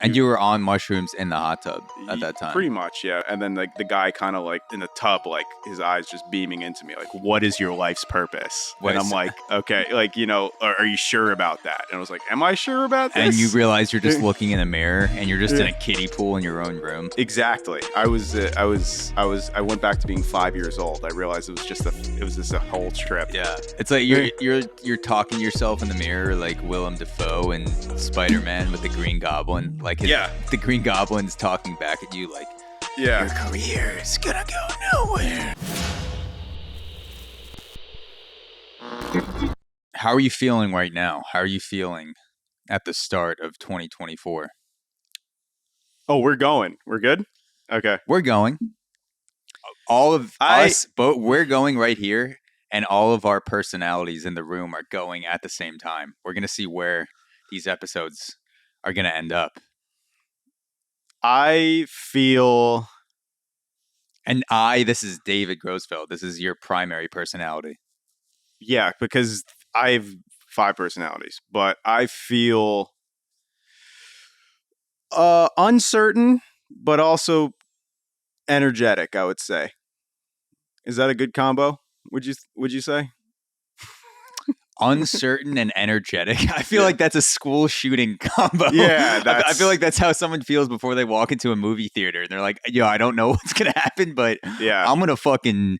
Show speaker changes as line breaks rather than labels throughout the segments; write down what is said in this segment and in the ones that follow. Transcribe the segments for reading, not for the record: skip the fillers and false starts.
And you were on mushrooms in the hot tub at that time?
Pretty much, yeah. And then like the guy kind of like in the tub, like his eyes just beaming into me, like, what is your life's purpose? And I'm like, okay, like, you know, are you sure about that? And I was like, am I sure about this?
And you realize you're just looking in a mirror and you're just in a kiddie pool in your own room.
Exactly. I went back to being 5 years old. I realized it was just a whole trip.
Yeah. It's like you're talking to yourself in the mirror like Willem Dafoe and Spider-Man with the Green Goblin. Like the Green Goblin's talking back at you like, your career is gonna go nowhere. How are you feeling right now? How are you feeling at the start of 2024?
Oh, we're going. We're good? Okay.
We're going. All of us, but we're going right here, and all of our personalities in the room are going at the same time. We're going to see where these episodes are going to end up.
I feel...
And this is David Grosfeld. This is your primary personality.
Yeah, because I have 5 personalities, but I feel uncertain, but also energetic, I would say. Is that a good combo? Would you say?
Uncertain and energetic. I feel like that's a school shooting combo.
Yeah,
I feel like that's how someone feels before they walk into a movie theater. And they're like, yo, I don't know what's going to happen, but I'm going to fucking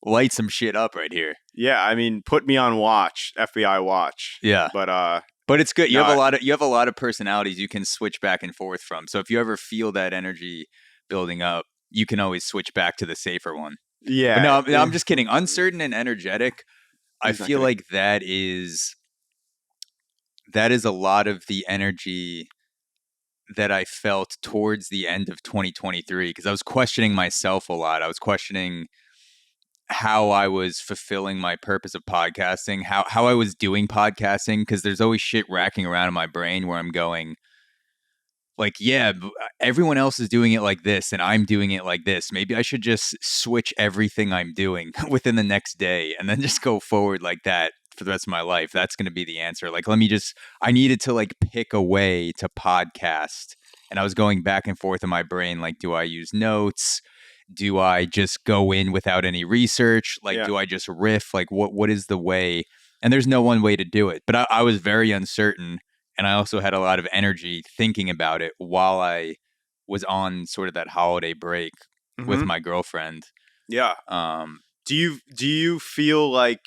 light some shit up right here.
Yeah, I mean, put me on watch, FBI watch.
Yeah. But it's good. You have a lot of personalities you can switch back and forth from. So if you ever feel that energy building up, you can always switch back to the safer one.
Yeah.
But no, I'm just kidding. Uncertain and energetic. I feel like that is a lot of the energy that I felt towards the end of 2023, because I was questioning myself a lot. I was questioning how I was fulfilling my purpose of podcasting, how I was doing podcasting, because there's always shit racking around in my brain where I'm going, like, yeah, everyone else is doing it like this and I'm doing it like this. Maybe I should just switch everything I'm doing within the next day and then just go forward like that for the rest of my life. That's going to be the answer. Like, I needed to like pick a way to podcast. And I was going back and forth in my brain. Like, do I use notes? Do I just go in without any research? Like, do I just riff? Like, what is the way? And there's no one way to do it. But I was very uncertain. And I also had a lot of energy thinking about it while I was on sort of that holiday break with my girlfriend.
Yeah. Do you feel like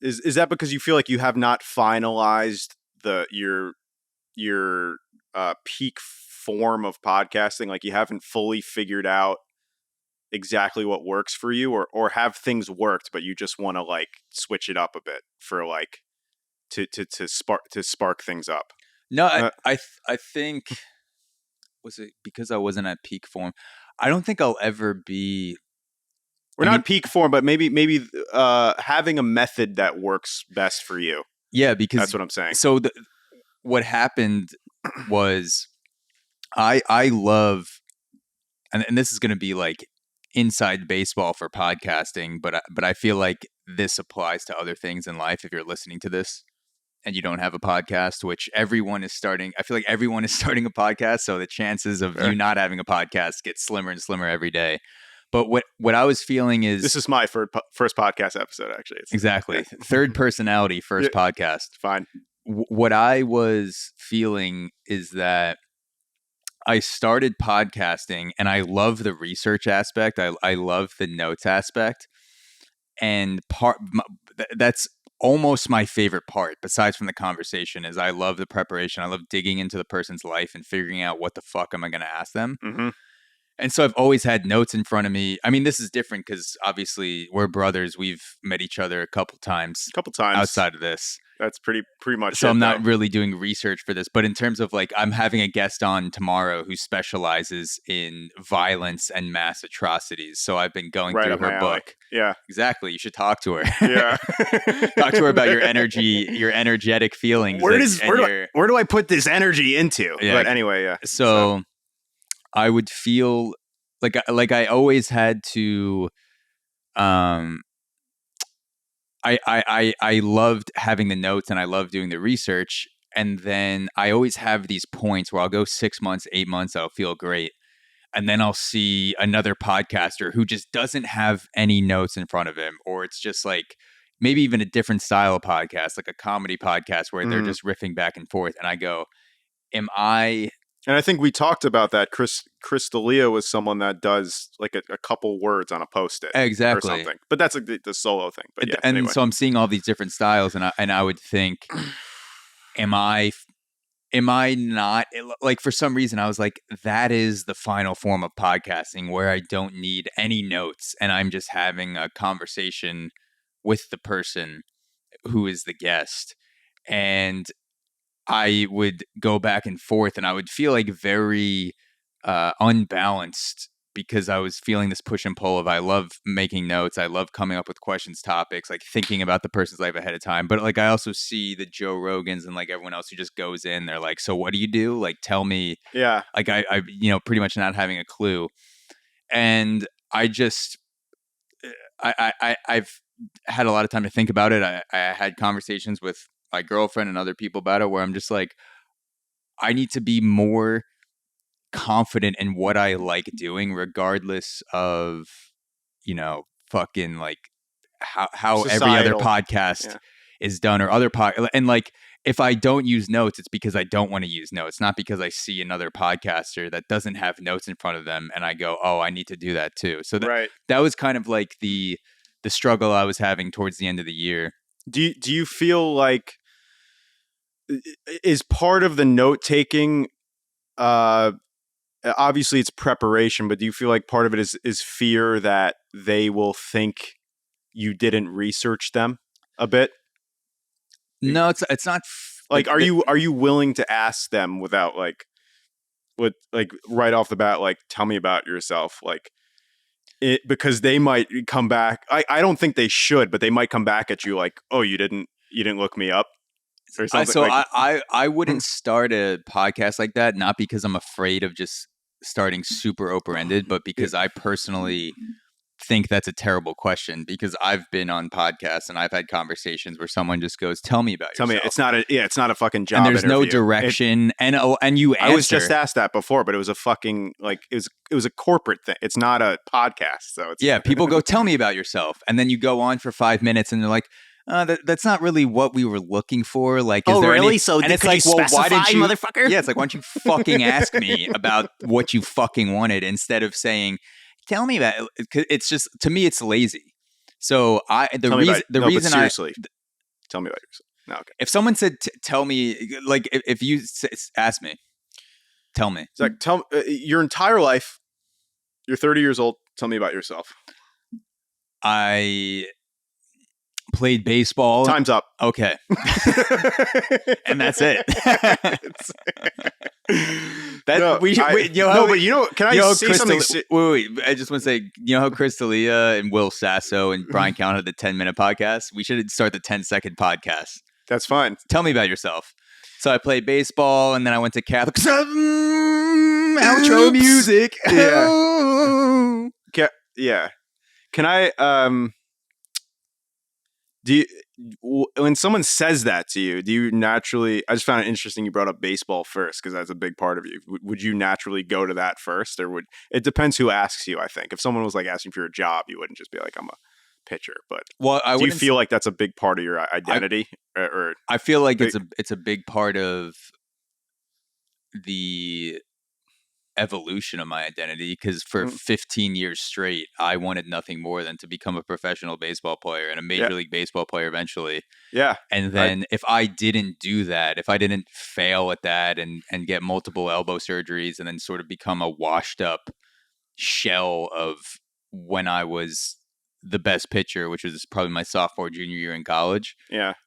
is that because you feel like you have not finalized your peak form of podcasting? Like you haven't fully figured out exactly what works for you, or have things worked, but you just want to like switch it up a bit for like to spark things up?
No, I think, was it because I wasn't at peak form? I don't think I'll ever be.
Not peak form, but maybe having a method that works best for you.
Yeah, because
that's what I'm saying.
So what happened was I love, and this is going to be like inside baseball for podcasting, but I feel like this applies to other things in life. If you're listening to this and you don't have a podcast, which everyone is starting, I feel like everyone is starting a podcast. So the chances of you not having a podcast get slimmer and slimmer every day. But what I was feeling is,
this is my first podcast episode, actually.
Exactly. Third personality, first podcast.
Fine.
What I was feeling is that I started podcasting and I love the research aspect. I love the notes aspect. And that's almost my favorite part, besides from the conversation, is I love the preparation. I love digging into the person's life and figuring out what the fuck am I going to ask them.
Mm-hmm.
And so I've always had notes in front of me. I mean, this is different because obviously we're brothers. We've met each other a couple times outside of this.
That's pretty much.
So I'm not really doing research for this, but in terms of like, I'm having a guest on tomorrow who specializes in violence and mass atrocities. So I've been going through her book.
Yeah,
exactly. You should talk to her.
Yeah,
talk to her about your energy, your energetic feelings.
Where do I put this energy into?
Yeah.
But anyway, yeah.
So I would feel like I always had to. I loved having the notes and I loved doing the research. And then I always have these points where I'll go 6 months, 8 months, I'll feel great. And then I'll see another podcaster who just doesn't have any notes in front of him, or it's just like maybe even a different style of podcast, like a comedy podcast where they're just riffing back and forth. And I go, am I...
And I think we talked about that. Chris D'Elia was someone that does like a couple words on a Post-it.
Exactly.
Or something. But that's like the solo thing. But yeah,
and
anyway.
So I'm seeing all these different styles, and I would think, am I not, like, for some reason I was like, that is the final form of podcasting where I don't need any notes and I'm just having a conversation with the person who is the guest. And I would go back and forth and I would feel like very unbalanced because I was feeling this push and pull of I love making notes. I love coming up with questions, topics, like thinking about the person's life ahead of time. But like I also see the Joe Rogans and like everyone else who just goes in. They're like, so what do you do? Like, tell me.
Yeah.
Like I pretty much not having a clue. And I just, I've had a lot of time to think about it. I had conversations with my girlfriend and other people about it where I'm just like, I need to be more confident in what I like doing, regardless of, fucking like how every other podcast is done or other and like, if I don't use notes, it's because I don't want to use notes, not because I see another podcaster that doesn't have notes in front of them and I go, oh, I need to do that too. So that was kind of like the struggle I was having towards the end of the year.
Do you feel like is part of the note taking obviously it's preparation, but do you feel like part of it is fear that they will think you didn't research them a bit?
No, it's not
like are you willing to ask them without like right off the bat, like, tell me about yourself, like because they might come back. I don't think they should, but they might come back at you like, oh, you didn't look me up or something.
So I wouldn't start a podcast like that, not because I'm afraid of just starting super open-ended, but because I personally think that's a terrible question, because I've been on podcasts and I've had conversations where someone just goes, tell me about yourself.
It's not a fucking job
and there's
interview.
No direction. And you answer.
I was just asked that before, but it was a fucking like it was a corporate thing. It's not a podcast. So it's
people go, tell me about yourself. And then you go on for 5 minutes and they're like, that's not really what we were looking for. Like, is there
really?
Any...
So
and it's
like,
well, why didn't you,
motherfucker?
Yeah, it's like, why don't you fucking ask me about what you fucking wanted instead of saying, tell me about it. It's just, to me, it's lazy. So the reason
seriously, tell me about yourself. No, okay.
If someone said, tell me, like if you ask me, tell me.
It's like, tell your entire life. You're 30 years old. Tell me about yourself.
I played baseball.
Time's up.
Okay. And that's it. Can I say something? Wait. I just want to say, how Chris D'Elia and Will Sasso and Brian Count had the 10-minute podcast? We should start the 10-second podcast.
That's fine.
Tell me about yourself. So I played baseball, and then I went to Catholic. Outro music.
Yeah. Yeah. Can I? When someone says that to you, do you naturally? I just found it interesting you brought up baseball first, because that's a big part of you. Would you naturally go to that first, or would it depends who asks you? I think if someone was like asking for a job, you wouldn't just be like, I'm a pitcher. But do you feel like that's a big part of your identity? Or
I feel like it's a big part of the evolution of my identity, because for 15 years straight I wanted nothing more than to become a professional baseball player and a major league baseball player eventually. And then if I didn't do that, if I didn't fail at that and get multiple elbow surgeries and then sort of become a washed up shell of when I was the best pitcher, which was probably my sophomore, junior year in college,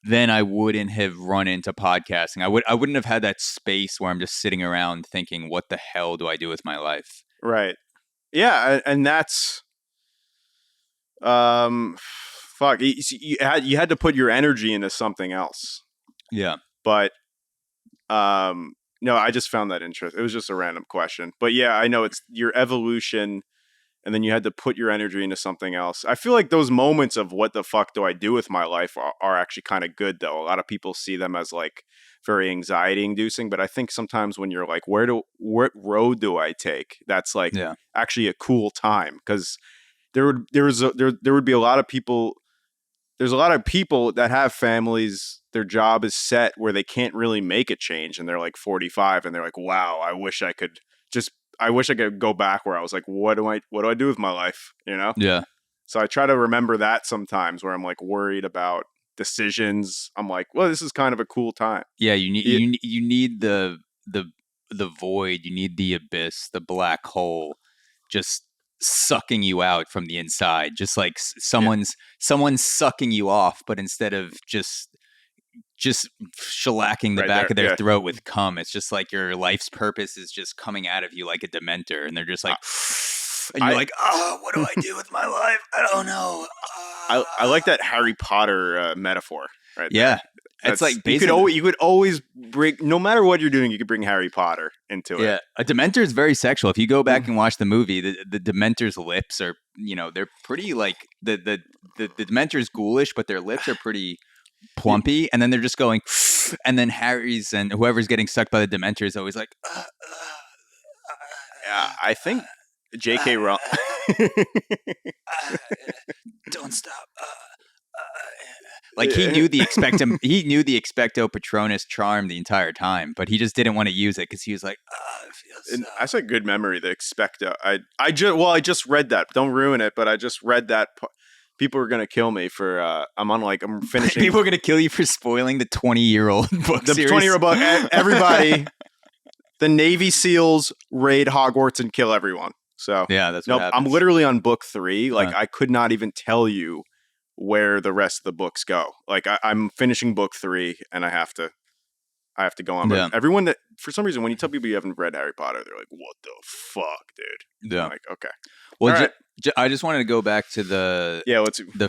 then I wouldn't have run into podcasting. I wouldn't have had that space where I'm just sitting around thinking, what the hell do I do with my life?
Right. Yeah. And that's, fuck. You had to put your energy into something else.
Yeah.
But, no, I just found that interesting. It was just a random question, but yeah, I know it's your evolution. and then you had to put your energy into something else. I feel like those moments of what the fuck do I do with my life are actually kind of good, though. A lot of people see them as like very anxiety inducing, but I think sometimes when you're like, what road do I take? That's like actually a cool time, because there would be a lot of people. There's a lot of people that have families, their job is set where they can't really make a change, and they're like 45 and they're like, wow, I wish I could go back where I was like, what do I do with my life? You know?
Yeah.
So I try to remember that sometimes, where I'm like worried about decisions. I'm like, well, this is kind of a cool time.
Yeah. You need the void, you need the abyss, the black hole, just sucking you out from the inside, just like someone's sucking you off, but instead of just shellacking the back of their throat with cum, it's just like your life's purpose is just coming out of you like a dementor, and they're just like and you're like, what do I do with my life? I don't know.
I like that Harry Potter metaphor right there.
It's like
you could always bring, no matter what you're doing, you could bring Harry Potter into it.
Yeah, a Dementor is very sexual. If you go back and watch the movie, the Dementor's lips are, they're pretty like the Dementor's ghoulish, but their lips are pretty plumpy, and then they're just going, and then Harry's and whoever's getting sucked by the Dementor is always like,
yeah, I think J.K. Rowling.
Don't stop. Like he knew the expecto patronus charm the entire time, but he just didn't want to use it because he was like, it feels so.
That's a good memory. The expecto. I just read that. Don't ruin it, but I just read that. People are gonna kill me for. I'm finishing.
People are gonna kill you for spoiling the 20-year-old book.
The 20-year-old book. Everybody. The Navy SEALs raid Hogwarts and kill everyone. So
yeah, that's what happens.
I'm literally on book 3. Like I could not even tell you where the rest of the books go. Like I'm finishing book 3 and I have to go on. But everyone that, for some reason, when you tell people you haven't read Harry Potter, they're like, what the fuck, dude?
Yeah.
I'm like, okay.
Well, right. I just wanted to go back to the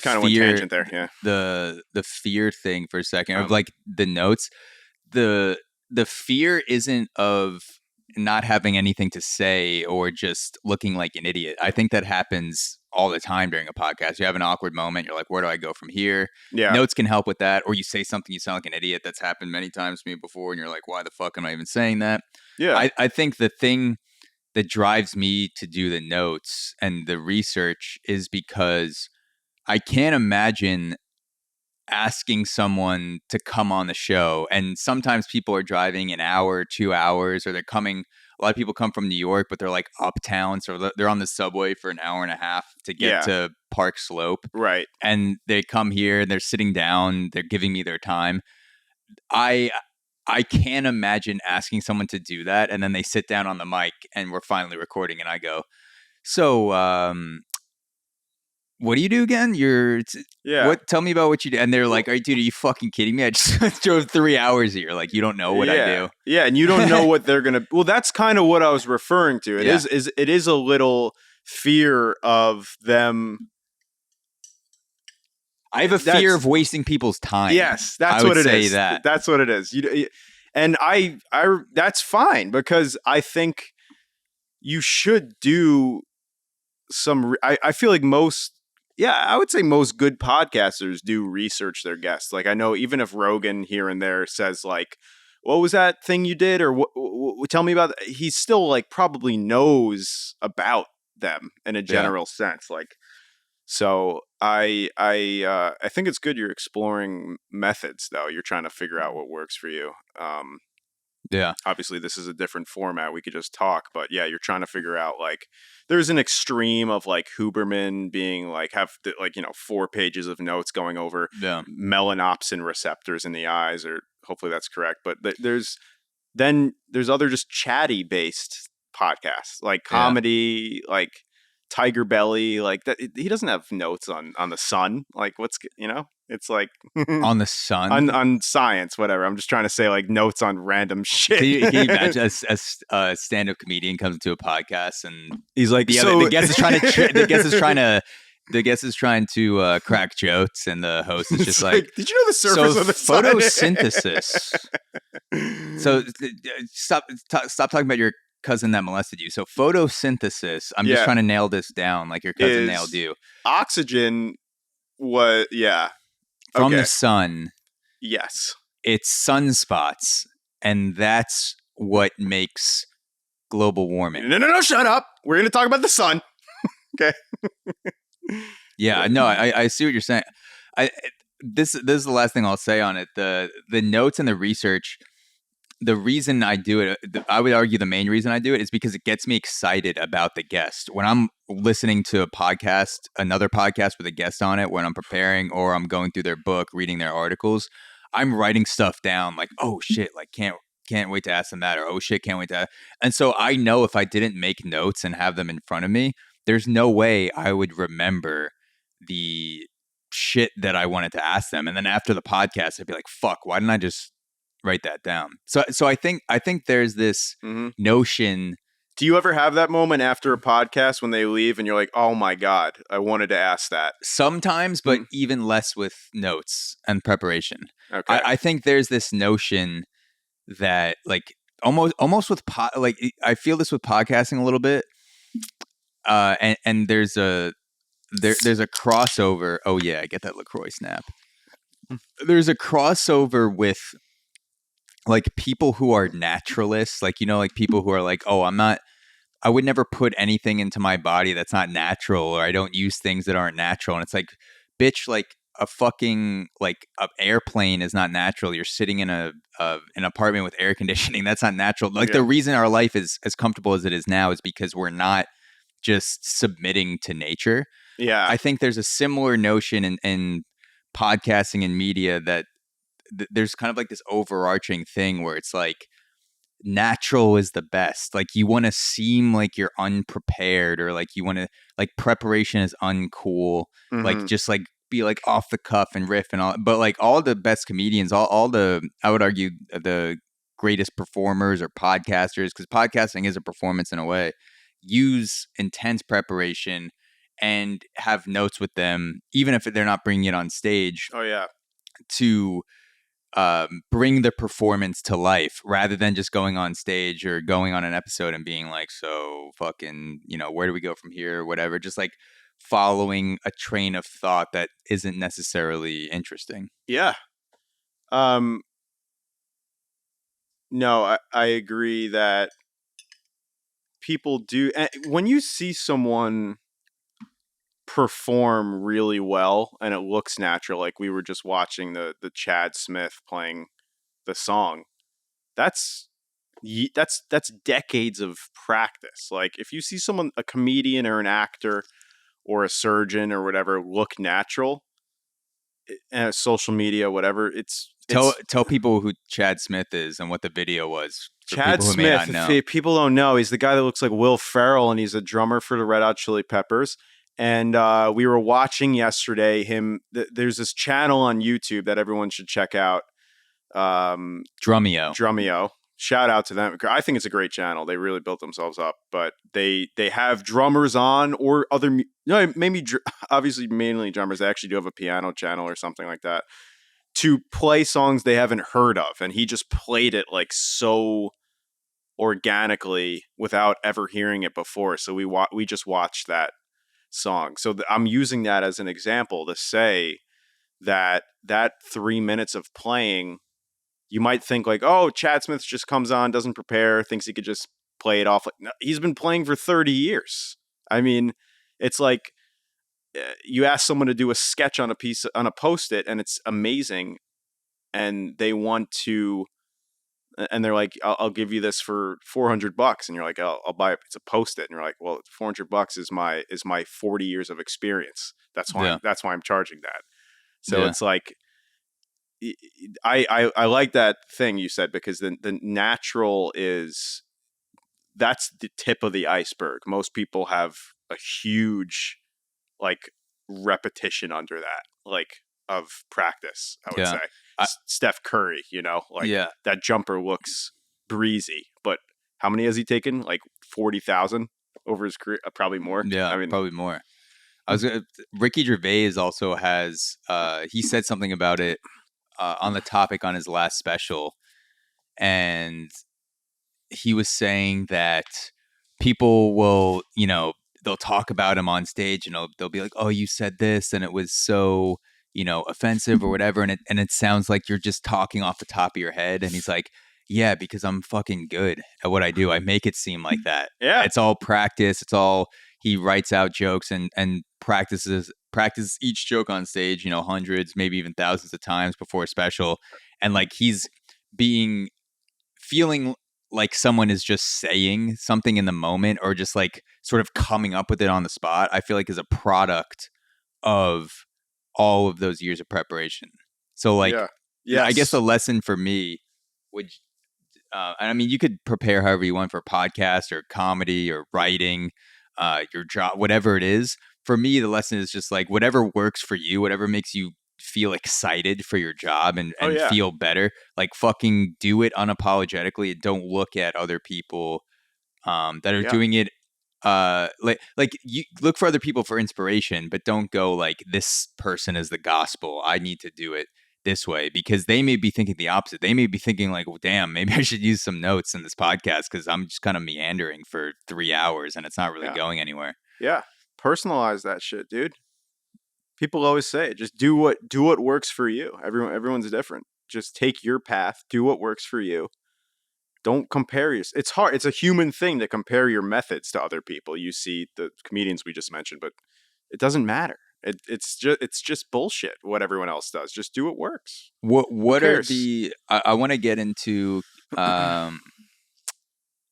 kind of fear, tangent there. Yeah.
The fear thing for a second, of like the notes. The fear isn't of not having anything to say or just looking like an idiot. I think that happens all the time during a podcast. You have an awkward moment. You're like, where do I go from here?
Yeah.
Notes can help with that. Or you say something, you sound like an idiot. That's happened many times to me before. And you're like, why the fuck am I even saying that?
Yeah.
I think the thing that drives me to do the notes and the research is because I can't imagine asking someone to come on the show. And sometimes people are driving an hour, 2 hours, or they're coming. A lot of people come from New York, but they're like uptown. So they're on the subway for an hour and a half to get to Park Slope.
Right.
And they come here and they're sitting down. They're giving me their time. I can't imagine asking someone to do that. And then they sit down on the mic and we're finally recording. And I go, so, what do you do again? Tell me about what you do. And they're like, dude, are you fucking kidding me? I just drove 3 hours here. Like, you don't know what I do.
Yeah. And you don't know what they're going to, well, that's kind of what I was referring to. It is a little fear of them.
I have a fear of wasting people's time.
Yes. That's what it is. That's what it is. And I that's fine, because I think you should do some, I feel like I would say most good podcasters do research their guests. Like, I know even if Rogan here and there says like, what was that thing you did? Or tell me about that. He still like probably knows about them in a general sense. Like, so I think it's good you're exploring methods, though. You're trying to figure out what works for you. Obviously this is a different format. We could just talk, but yeah, you're trying to figure out, like, there's an extreme of like Huberman being like, 4 pages of notes going over melanopsin receptors in the eyes, or hopefully that's correct. But there's other just chatty based podcasts, like comedy, like Tiger Belly, like that. He doesn't have notes on the sun. Like, it's like
on the sun,
on science, whatever. I'm just trying to say, like, notes on random shit.
Can you imagine a stand-up comedian comes to a podcast and
he's like,
the guest is trying to crack jokes, and the host is just like,
did you know the surface of the
photosynthesis? So stop talking about your cousin that molested you. So photosynthesis, I'm just trying to nail this down like your cousin nailed you.
Oxygen was,
From the sun.
Yes.
It's sunspots, and that's what makes global warming.
No, shut up. We're going to talk about the sun. Okay.
Yeah, no, I see what you're saying. This is the last thing I'll say on it. The notes and the research, the reason I do it, I would argue the main reason I do it is because it gets me excited about the guest. When I'm listening to another podcast with a guest on it, when I'm preparing or I'm going through their book, reading their articles, I'm writing stuff down like, oh shit, like can't wait to ask them that, or oh shit, can't wait to. And so I know if I didn't make notes and have them in front of me, there's no way I would remember the shit that I wanted to ask them. And then after the podcast, I'd be like, fuck, why didn't I just write that down? So I think there's this notion.
Do you ever have that moment after a podcast when they leave and you're like, oh my God, I wanted to ask that?
Sometimes, but even less with notes and preparation.
Okay.
I think there's this notion that like almost with like I feel this with podcasting a little bit. And there's a crossover. Oh yeah, I get that LaCroix snap. There's a crossover with like people who are naturalists, like, you know, like people who are like, oh, I would never put anything into my body that's not natural, or I don't use things that aren't natural. And it's like, bitch, like a fucking like an airplane is not natural. You're sitting in an apartment with air conditioning. That's not natural. Like the reason our life is as comfortable as it is now is because we're not just submitting to nature.
Yeah.
I think there's a similar notion in podcasting and media that there's kind of like this overarching thing where it's like natural is the best. Like you want to seem like you're unprepared, or like you want to, like preparation is uncool. Like just like be like off the cuff and riff and all. But like all the best comedians, all the, I would argue the greatest performers or podcasters, because podcasting is a performance in a way, use intense preparation and have notes with them, even if they're not bringing it on stage.
Oh yeah.
To bring the performance to life, rather than just going on stage or going on an episode and being like, so fucking, you know, where do we go from here or whatever, just like following a train of thought that isn't necessarily interesting.
Yeah. No, I agree that people do. When you see someone perform really well and it looks natural, like we were just watching the Chad Smith playing the song, that's decades of practice. Like if you see someone, a comedian or an actor or a surgeon or whatever, look natural, and social media, whatever, it's
tell people who Chad Smith is and what the video was.
Chad Smith, if people don't know, he's the guy that looks like Will Ferrell, and he's a drummer for the Red Hot Chili Peppers. And we were watching yesterday him. There's this channel on YouTube that everyone should check out. Drumeo. Shout out to them. I think it's a great channel. They really built themselves up. But they have drummers on, or other, maybe obviously mainly drummers. They actually do have a piano channel or something like that, to play songs they haven't heard of. And he just played it like so organically without ever hearing it before. So we just watched that song. So I'm using that as an example to say that 3 minutes of playing, you might think like, oh, Chad Smith just comes on, doesn't prepare, thinks he could just play it off. Like, no, he's been playing for 30 years. I mean, it's like you ask someone to do a sketch on a Post-it, and it's amazing, and they want to, and they're like, I'll give you this for $400, and you're like, I'll buy it. It's a Post-it, and you're like, well, $400 is my 40 years of experience. That's why I'm charging that. So it's like, I like that thing you said, because the natural that's the tip of the iceberg. Most people have a huge like repetition under that, like of practice, I would say. Steph Curry, that jumper looks breezy, but how many has he taken? Like 40,000 over his career? Probably more.
Yeah, I mean, probably more. Ricky Gervais also has, he said something about it on the topic on his last special, and he was saying that people will, they'll talk about him on stage and they'll be like, "Oh, you said this and it was so, offensive or whatever," and it sounds like you're just talking off the top of your head. And he's like, "Yeah, because I'm fucking good at what I do. I make it seem like that.
Yeah.
It's all practice. It's all." He writes out jokes and practices each joke on stage, hundreds, maybe even thousands of times before a special, and like he's feeling like someone is just saying something in the moment or just like sort of coming up with it on the spot. I feel like is a product of all of those years of preparation. So like, I guess the lesson for me would, I mean, you could prepare however you want for a podcast or comedy or writing, your job, whatever it is. For me, the lesson is just like whatever works for you, whatever makes you feel excited for your job and feel better, like fucking do it unapologetically and don't look at other people that are doing it. Like you look for other people for inspiration, but don't go like, this person is the gospel, I need to do it this way, because they may be thinking the opposite. They may be thinking like, well, damn, maybe I should use some notes in this podcast because I'm just kind of meandering for 3 hours and it's not really going anywhere.
Yeah. Personalize that shit, dude. People always say, just do what works for you. Everyone's different. Just take your path, do what works for you. Don't compare your. It's hard. It's a human thing to compare your methods to other people. You see the comedians we just mentioned, but it doesn't matter. It's just bullshit what everyone else does. Just do what works.
What are the? I want to get into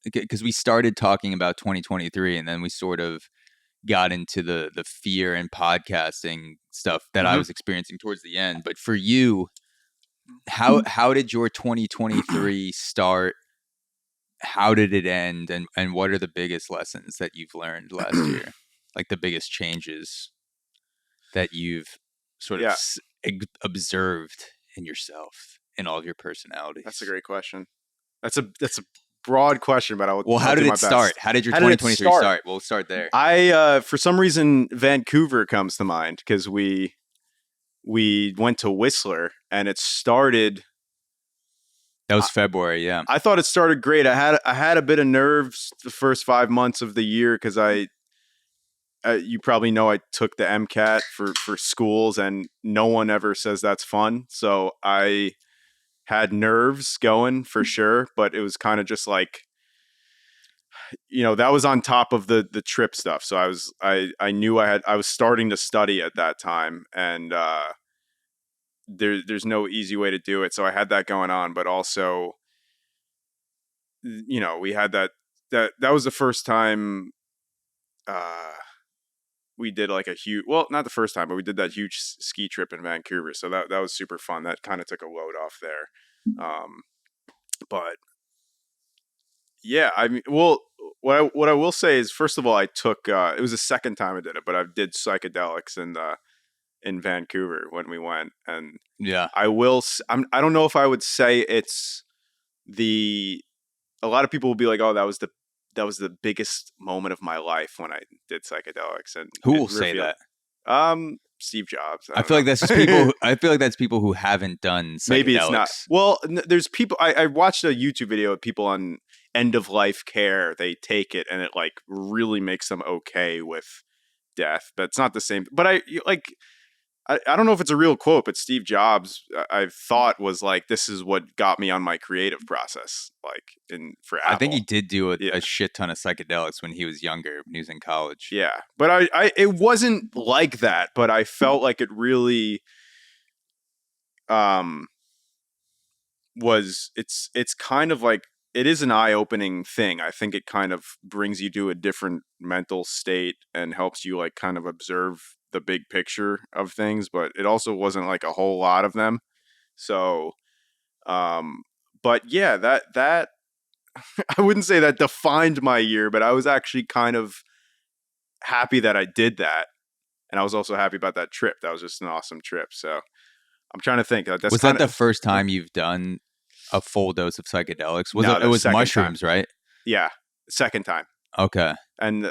because we started talking about 2023 and then we sort of got into the fear and podcasting stuff that I was experiencing towards the end. But for you, how did your 2023 start? How did it end? And what are the biggest lessons that you've learned last year? Like the biggest changes that you've sort of observed in yourself, in all of your personalities?
That's a great question. That's a broad question, but
how did it start? How did your 2023 start? We'll start there.
I for some reason Vancouver comes to mind because we went to Whistler and it started.
That was February, yeah.
I thought it started great. I had a bit of nerves the first 5 months of the year because you probably know I took the MCAT for schools and no one ever says that's fun. So I had nerves going for sure, but it was kind of just like, that was on top of the trip stuff. So I knew I was starting to study at that time, and there's no easy way to do it. So I had that going on, but also, we had that was the first time we did like a huge, well, not the first time, but we did that huge ski trip in Vancouver. So that was super fun. That kind of took a load off there. But yeah, I mean, well, what I will say is, first of all, I took, it was the second time I did it, but I did psychedelics in Vancouver when we went. And I don't know if I would say it's a lot of people will be like, oh, that was the biggest moment of my life when I did psychedelics. And
who will say that?
Steve Jobs.
I feel like that's just people. I feel like that's people who haven't done psychedelics.
Maybe it's not. Well, there's people. I watched a YouTube video of people on end of life care. They take it and it like really makes them okay with death. But it's not the same. But I don't know if it's a real quote, but Steve Jobs, I thought was like, this is what got me on my creative process, like for Apple.
I think he did do a shit ton of psychedelics when he was younger, when he was in college.
Yeah, but it wasn't like that, but I felt like it really was, it's kind of like, it is an eye-opening thing. I think it kind of brings you to a different mental state and helps you like kind of observe the big picture of things, but it also wasn't like a whole lot of them. So, but yeah, that I wouldn't say that defined my year, but I was actually kind of happy that I did that. And I was also happy about that trip. That was just an awesome trip. So I'm trying to think.
Was that the first time you've done a full dose of psychedelics? It was mushrooms, right?
Yeah. Second time.
Okay.
And,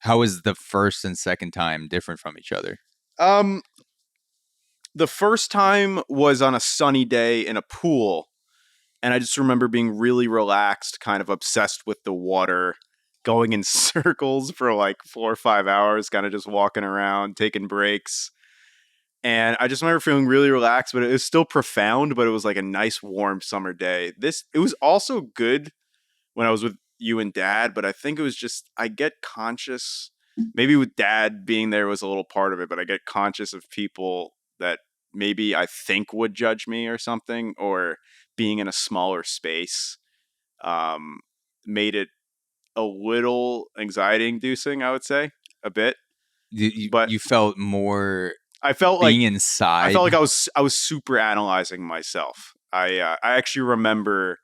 how was the first and second time different from each other?
The first time was on a sunny day in a pool, And I just remember being really relaxed, kind of obsessed with the water, going in circles for like 4 or 5 hours, kind of just walking around, taking breaks. And I just remember feeling really relaxed, but it was still profound, but it was like a nice warm summer day. It was also good when I was with you and Dad, but I think it was just I get conscious, maybe with Dad being there was a little part of it, but I get conscious of people that maybe I think would judge me or something, or being in a smaller space made it a little anxiety inducing, I would say, a bit. But
You felt more
I felt
being
like
inside.
I was super analyzing myself. I actually remember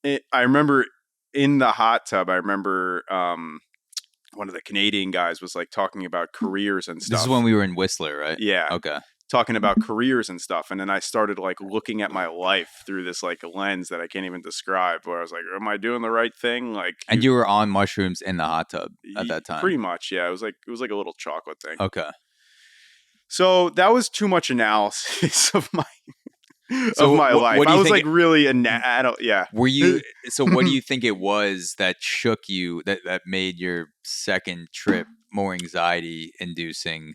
I remember in the hot tub. I remember one of the Canadian guys was like talking about careers and stuff.
This is when we were in Whistler, right?
Yeah.
Okay.
Talking about careers and stuff, and then I started like looking at my life through this like lens that I can't even describe. Where I was like, "Am I doing the right thing?" Like,
and you were on mushrooms in the hot tub at that time.
Pretty much, yeah. It was like a little chocolate thing.
Okay.
So that was too much analysis of my life.
What do
I
you
was
think
like really yeah.
Were you? So what do you think it was that shook you? That made your second trip more anxiety inducing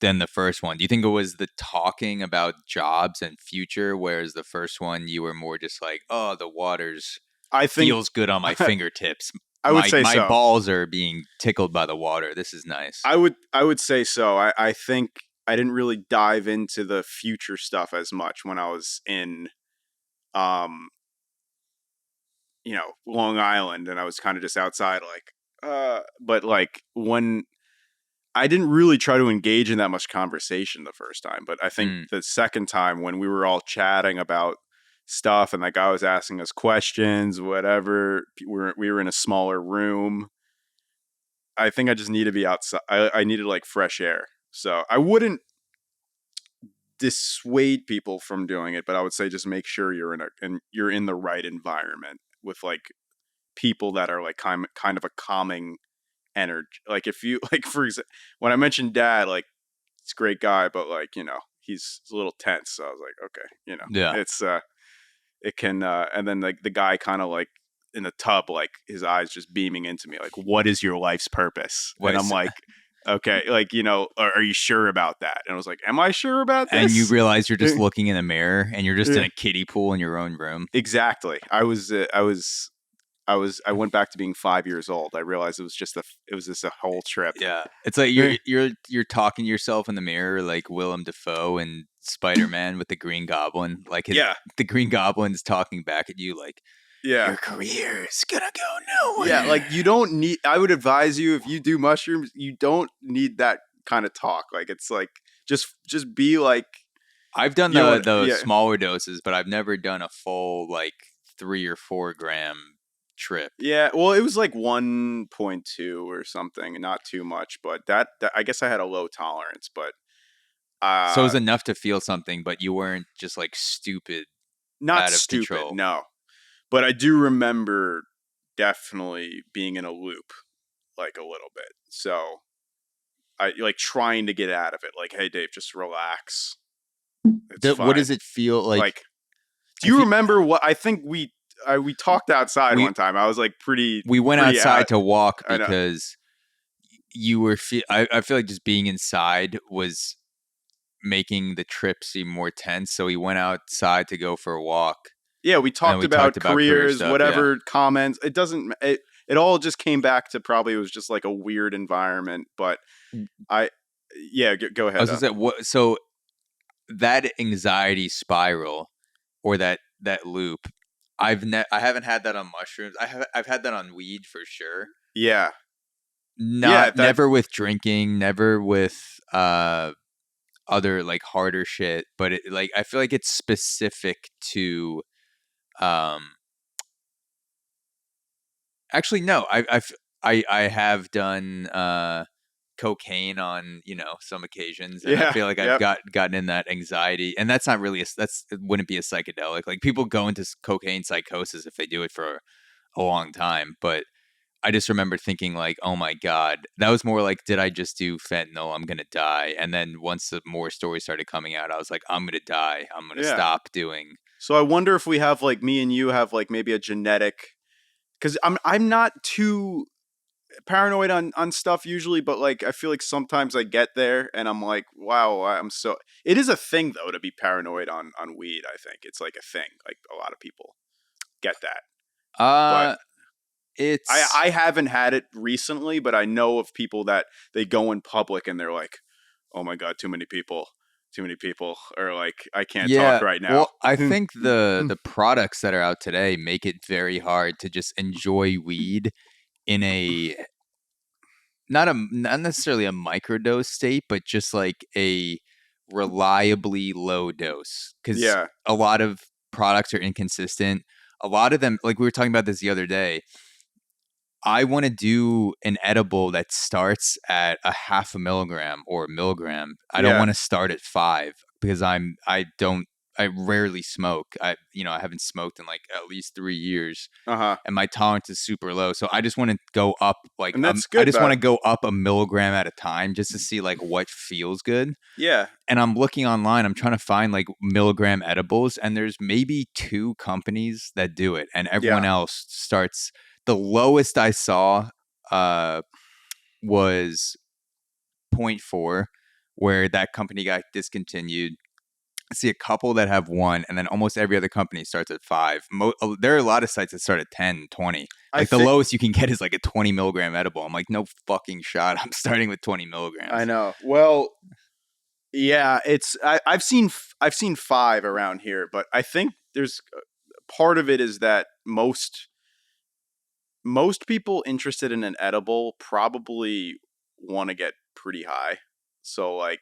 than the first one? Do you think it was the talking about jobs and future, whereas the first one you were more just like, oh, the water's feels good on my fingertips.
I would say
my
so.
balls are being tickled by the water. This is nice.
I would say so. I think I didn't really dive into the future stuff as much when I was in Long Island, and I was kind of just outside but like when I didn't really try to engage in that much conversation the first time, but I think the second time when we were all chatting about stuff and that guy was asking us questions, whatever, we were in a smaller room. I think I just need to be outside. I needed like fresh air. So I wouldn't dissuade people from doing it, but I would say just make sure you're in the right environment with like people that are like kind of a calming energy. Like if you like, for example, when I mentioned Dad, like he's a great guy, but like, he's a little tense. So I was like, okay,
yeah,
it's it can and then like the guy kind of like in the tub, like his eyes just beaming into me, like, what is your life's purpose? And I'm like, okay, like, are you sure about that? And I was like, am I sure about this?
And you realize you're just looking in the mirror and you're just in a kiddie pool in your own room.
Exactly. I went back to being 5 years old. I realized it was just a whole trip.
Yeah. It's like you're talking to yourself in the mirror like Willem Dafoe and Spider-Man with the Green Goblin. Like the Green Goblin's talking back at you like, your career is gonna go nowhere.
Yeah, like you don't need. I would advise you, if you do mushrooms, you don't need that kind of talk. Like it's like just be like.
I've done the smaller doses, but I've never done a full like 3 or 4 gram trip.
Yeah, well, it was like 1.2 or something, not too much, but that I guess I had a low tolerance, but
so it was enough to feel something, but you weren't just like stupid.
Not stupid, control. No. But I do remember definitely being in a loop, like a little bit. So I like trying to get out of it. Like, hey, Dave, just relax.
What does it feel like?
Like, do you remember what I think we talked outside one time? I was like we
went outside to walk because you were. I feel like just being inside was making the trip seem more tense. So we went outside to go for a walk.
Yeah, we talked about careers, stuff, whatever comments. It doesn't. It all just came back to probably it was just like a weird environment. But go ahead.
I was gonna say so that anxiety spiral or that loop. I haven't had that on mushrooms. I've had that on weed for sure.
Yeah.
Never with drinking. Never with other like harder shit. But I feel like it's specific to. Actually, no. I have done cocaine on some occasions, and I feel like I've gotten in that anxiety, and that's not really it wouldn't be a psychedelic. Like people go into cocaine psychosis if they do it for a long time, but I just remember thinking like, oh my God, that was more like, did I just do fentanyl? I'm gonna die. And then once more stories started coming out, I was like, I'm gonna die. I'm gonna stop doing.
So I wonder if we have like me and you have like maybe a genetic, because I'm not too paranoid on stuff usually, but like I feel like sometimes I get there and I'm like, wow, I'm so. It is a thing though to be paranoid on weed. I think it's like a thing. Like a lot of people get that, but
Uh, it's
I haven't had it recently, but I know of people that they go in public and they're like, oh my god, too many people, or like I can't talk
Yeah,
right now.
well, I think the products that are out today make it very hard to just enjoy weed in a not necessarily a microdose state, but just like a reliably low dose. Because
Yeah,
a lot of products are inconsistent. A lot of them, like we were talking about this the other day, I want to do an edible that starts at a half a milligram or a milligram. I don't
yeah,
want to start at 5 because I rarely smoke. I haven't smoked in like at least 3 years
uh huh,
and my tolerance is super low. So I just want to go up
and that's
I
good.
just want
About
to go up a milligram at a time just to see like what feels good.
yeah,
And I'm looking online, I'm trying to find like milligram edibles, and there's maybe 2 companies that do it, and everyone
yeah.
else starts. The lowest I saw was point 0.4, where that company got discontinued. I see a couple that have 1, and then almost every other company starts at 5. There are a lot of sites that start at 10, 20.
I
Like the
think
lowest you can get is like a 20 milligram edible. I'm like, no fucking shot. I'm starting with 20
I
milligrams.
know. Well, yeah, I've seen 5 around here, but I think there's part of it is that most people interested in an edible probably want to get pretty high. So like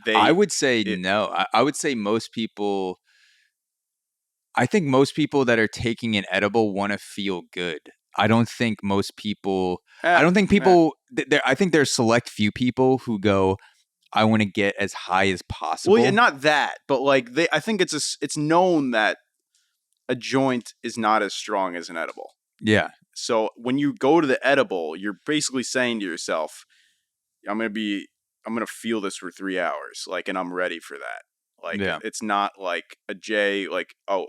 I
they
would say
it
no. I would say I think most people that are taking an edible want to feel good. I don't think most people, I
eh,
don't think
eh.
people, I think there's select few people who go, I want to get as high as
Well, yeah,
possible.
not that, but like I think it's known that a joint is not as strong as an edible.
Yeah.
So when you go to the edible, you're basically saying to yourself, I'm gonna be I'm gonna feel this for 3 hours, like, and I'm ready for that. Like
Yeah.
it's not like a J, like, oh,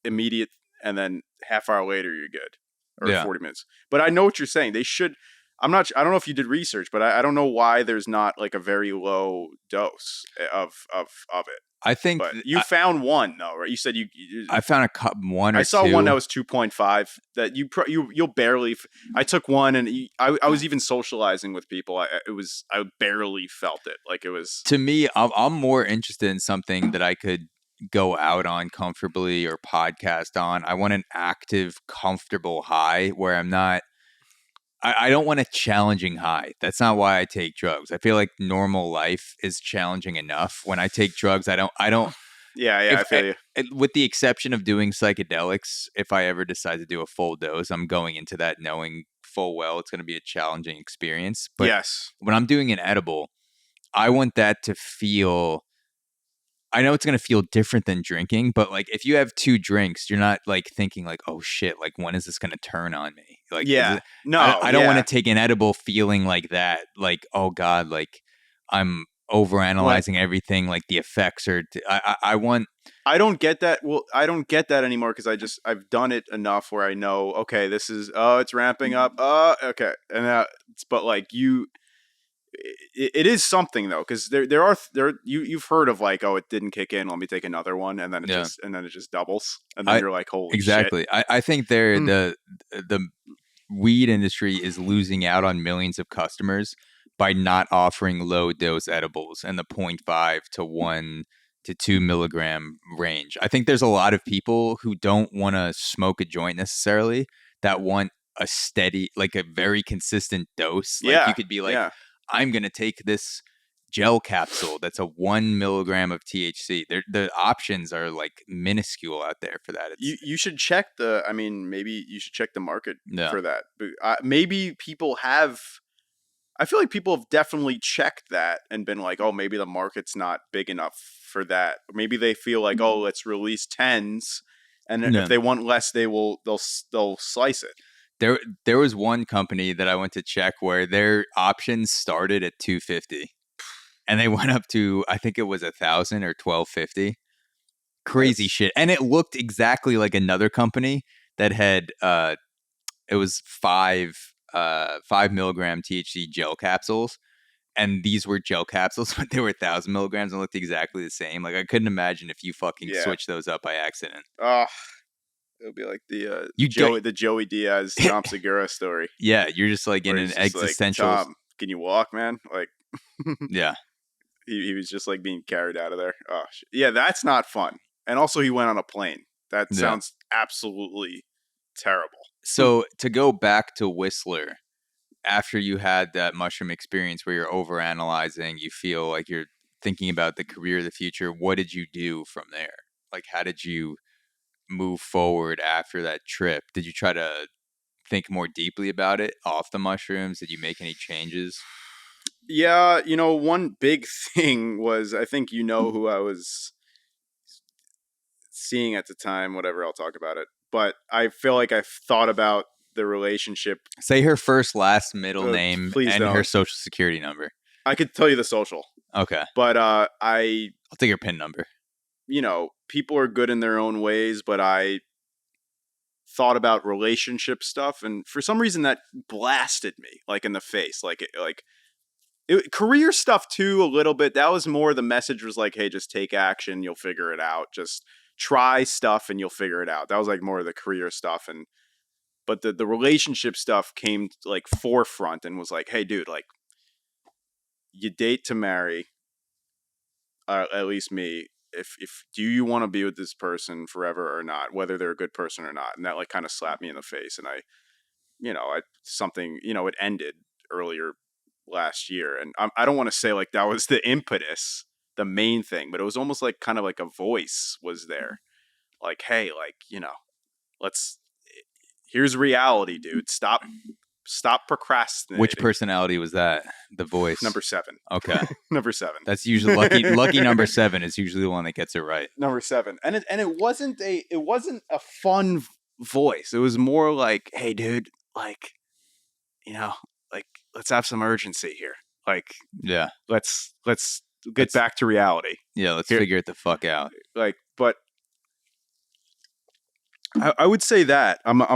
immediate, and then half hour later you're good, or
Yeah.
40 minutes. But I know what you're saying. They should. I don't know if you did research, but I don't know why there's not like a very low dose of it.
I think
But you found one though, right? You said you
I found one
I
or
saw one that
two.
was 2.5 that you'll barely. I took one and I was even socializing with people. I barely felt it. Like it was.
To me, I'm more interested in something that I could go out on comfortably or podcast on. I want an active, comfortable high where I'm not. I don't want a challenging high. That's not why I take drugs. I feel like normal life is challenging enough. When I take drugs, I don't.
Yeah, yeah,
If
I feel you.
with the exception of doing psychedelics, if I ever decide to do a full dose, I'm going into that knowing full well it's going to be a challenging experience. But
Yes.
when I'm doing an edible, I want that to feel. I know it's going to feel different than drinking, but like if you have 2 drinks, you're not like thinking like, oh shit, like when is this going to turn on me? Like, is
Yeah.
it?
No.
I don't want to
Yeah.
take an edible feeling like that. Like, oh god, like I'm
When
overanalyzing everything. Like the effects are. I want.
I don't get that. Well, I don't get that anymore because I've done it enough where I know. Okay, this is it's ramping up. Okay, and but like it is something though, because there you've heard of like, oh, it didn't kick in, let me take another one, and then
Yeah.
it just doubles, and then you're like, holy shit.
Exactly. I think they're
Hmm.
the weed industry is losing out on millions of customers by not offering low dose edibles in the zero point 0.5 to 1 to 2 milligram range. I think there's a lot of people who don't want to smoke a joint necessarily that want a steady, like a very consistent dose. Like you
Yeah,
could be like,
yeah.
I'm going to take this gel capsule that's a 1 milligram of THC. The options are like minuscule out there for that. It's
You should check the. I mean, maybe you should check the market
no.
for that. But, maybe people have. I feel like people have definitely checked that and been like, oh, maybe the market's not big enough for that. Maybe they feel like, oh, let's release tens, and if
No.
they want less, they'll slice it.
There was one company that I went to check where their options started at 250 and they went up to I think it was 1,000 or 1,250. crazy shit. And it looked exactly like another company that had it was 5 milligram THC gel capsules. And these were gel capsules, but they were 1,000 milligrams and looked exactly the same. Like I couldn't imagine if you fucking switched those up by accident.
Oh, it'll be like the Joey Diaz Tom Segura story.
Yeah, you're just like in an existential.
Like, Tom, can you walk, man? Like,
yeah,
he was just like being carried out of there. Oh, yeah, that's not fun. And also, he went on a plane. That sounds absolutely terrible.
So to go back to Whistler. After you had that mushroom experience where you're overanalyzing, you feel like you're thinking about the career of the future. What did you do from there? Like, how did you move forward after that trip? Did you try to think more deeply about it off the mushrooms? Did you make any changes?
Yeah, one big thing was, I think who I was seeing at the time, whatever, I'll talk about it. But I feel like I've thought about the relationship.
Say her first, last, middle name, and
don't.
Her social security number.
I could tell you the social.
Okay.
But I'll
take your PIN number.
People are good in their own ways, but I thought about relationship stuff, and for some reason that blasted me like in the face. Career stuff too, a little bit. That was more, the message was like, hey, just take action, you'll figure it out. Just try stuff and you'll figure it out. That was like more of the career stuff. But the relationship stuff came like forefront and was like, hey, dude, like, you date to marry, at least me. If do you want to be with this person forever or not, whether they're a good person or not? And that like kind of slapped me in the face. And it ended earlier last year. And I don't want to say like that was the impetus, the main thing, but it was almost like kind of like a voice was there. Like, hey, like, here's reality, dude. Stop procrastinating.
Which personality was that? The voice?
Number 7.
Okay.
Number 7.
That's usually lucky number 7 is usually the one that gets it right.
Number 7. And it wasn't a fun voice. It was more like, hey, dude, like, like, let's have some urgency here. Like,
yeah.
Let's get back to reality.
Yeah, let's figure it the fuck out.
Like, but I would say that a lot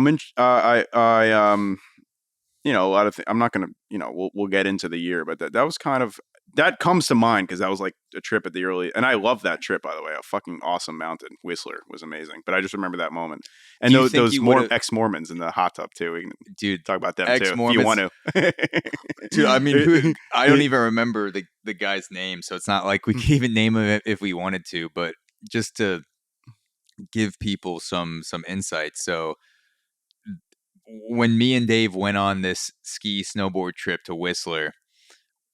of things. I'm not gonna, we'll get into the year, but that was kind of, that comes to mind because that was like a trip at the early, and I love that trip, by the way. A fucking awesome mountain. Whistler was amazing, but I just remember that moment. And those ex-Mormons in the hot tub too. We can talk about them too if you want to.
Dude, I mean, I don't even remember the guy's name, so it's not like we can even name him if we wanted to. But just to give people some insight, so when me and Dave went on this ski snowboard trip to Whistler,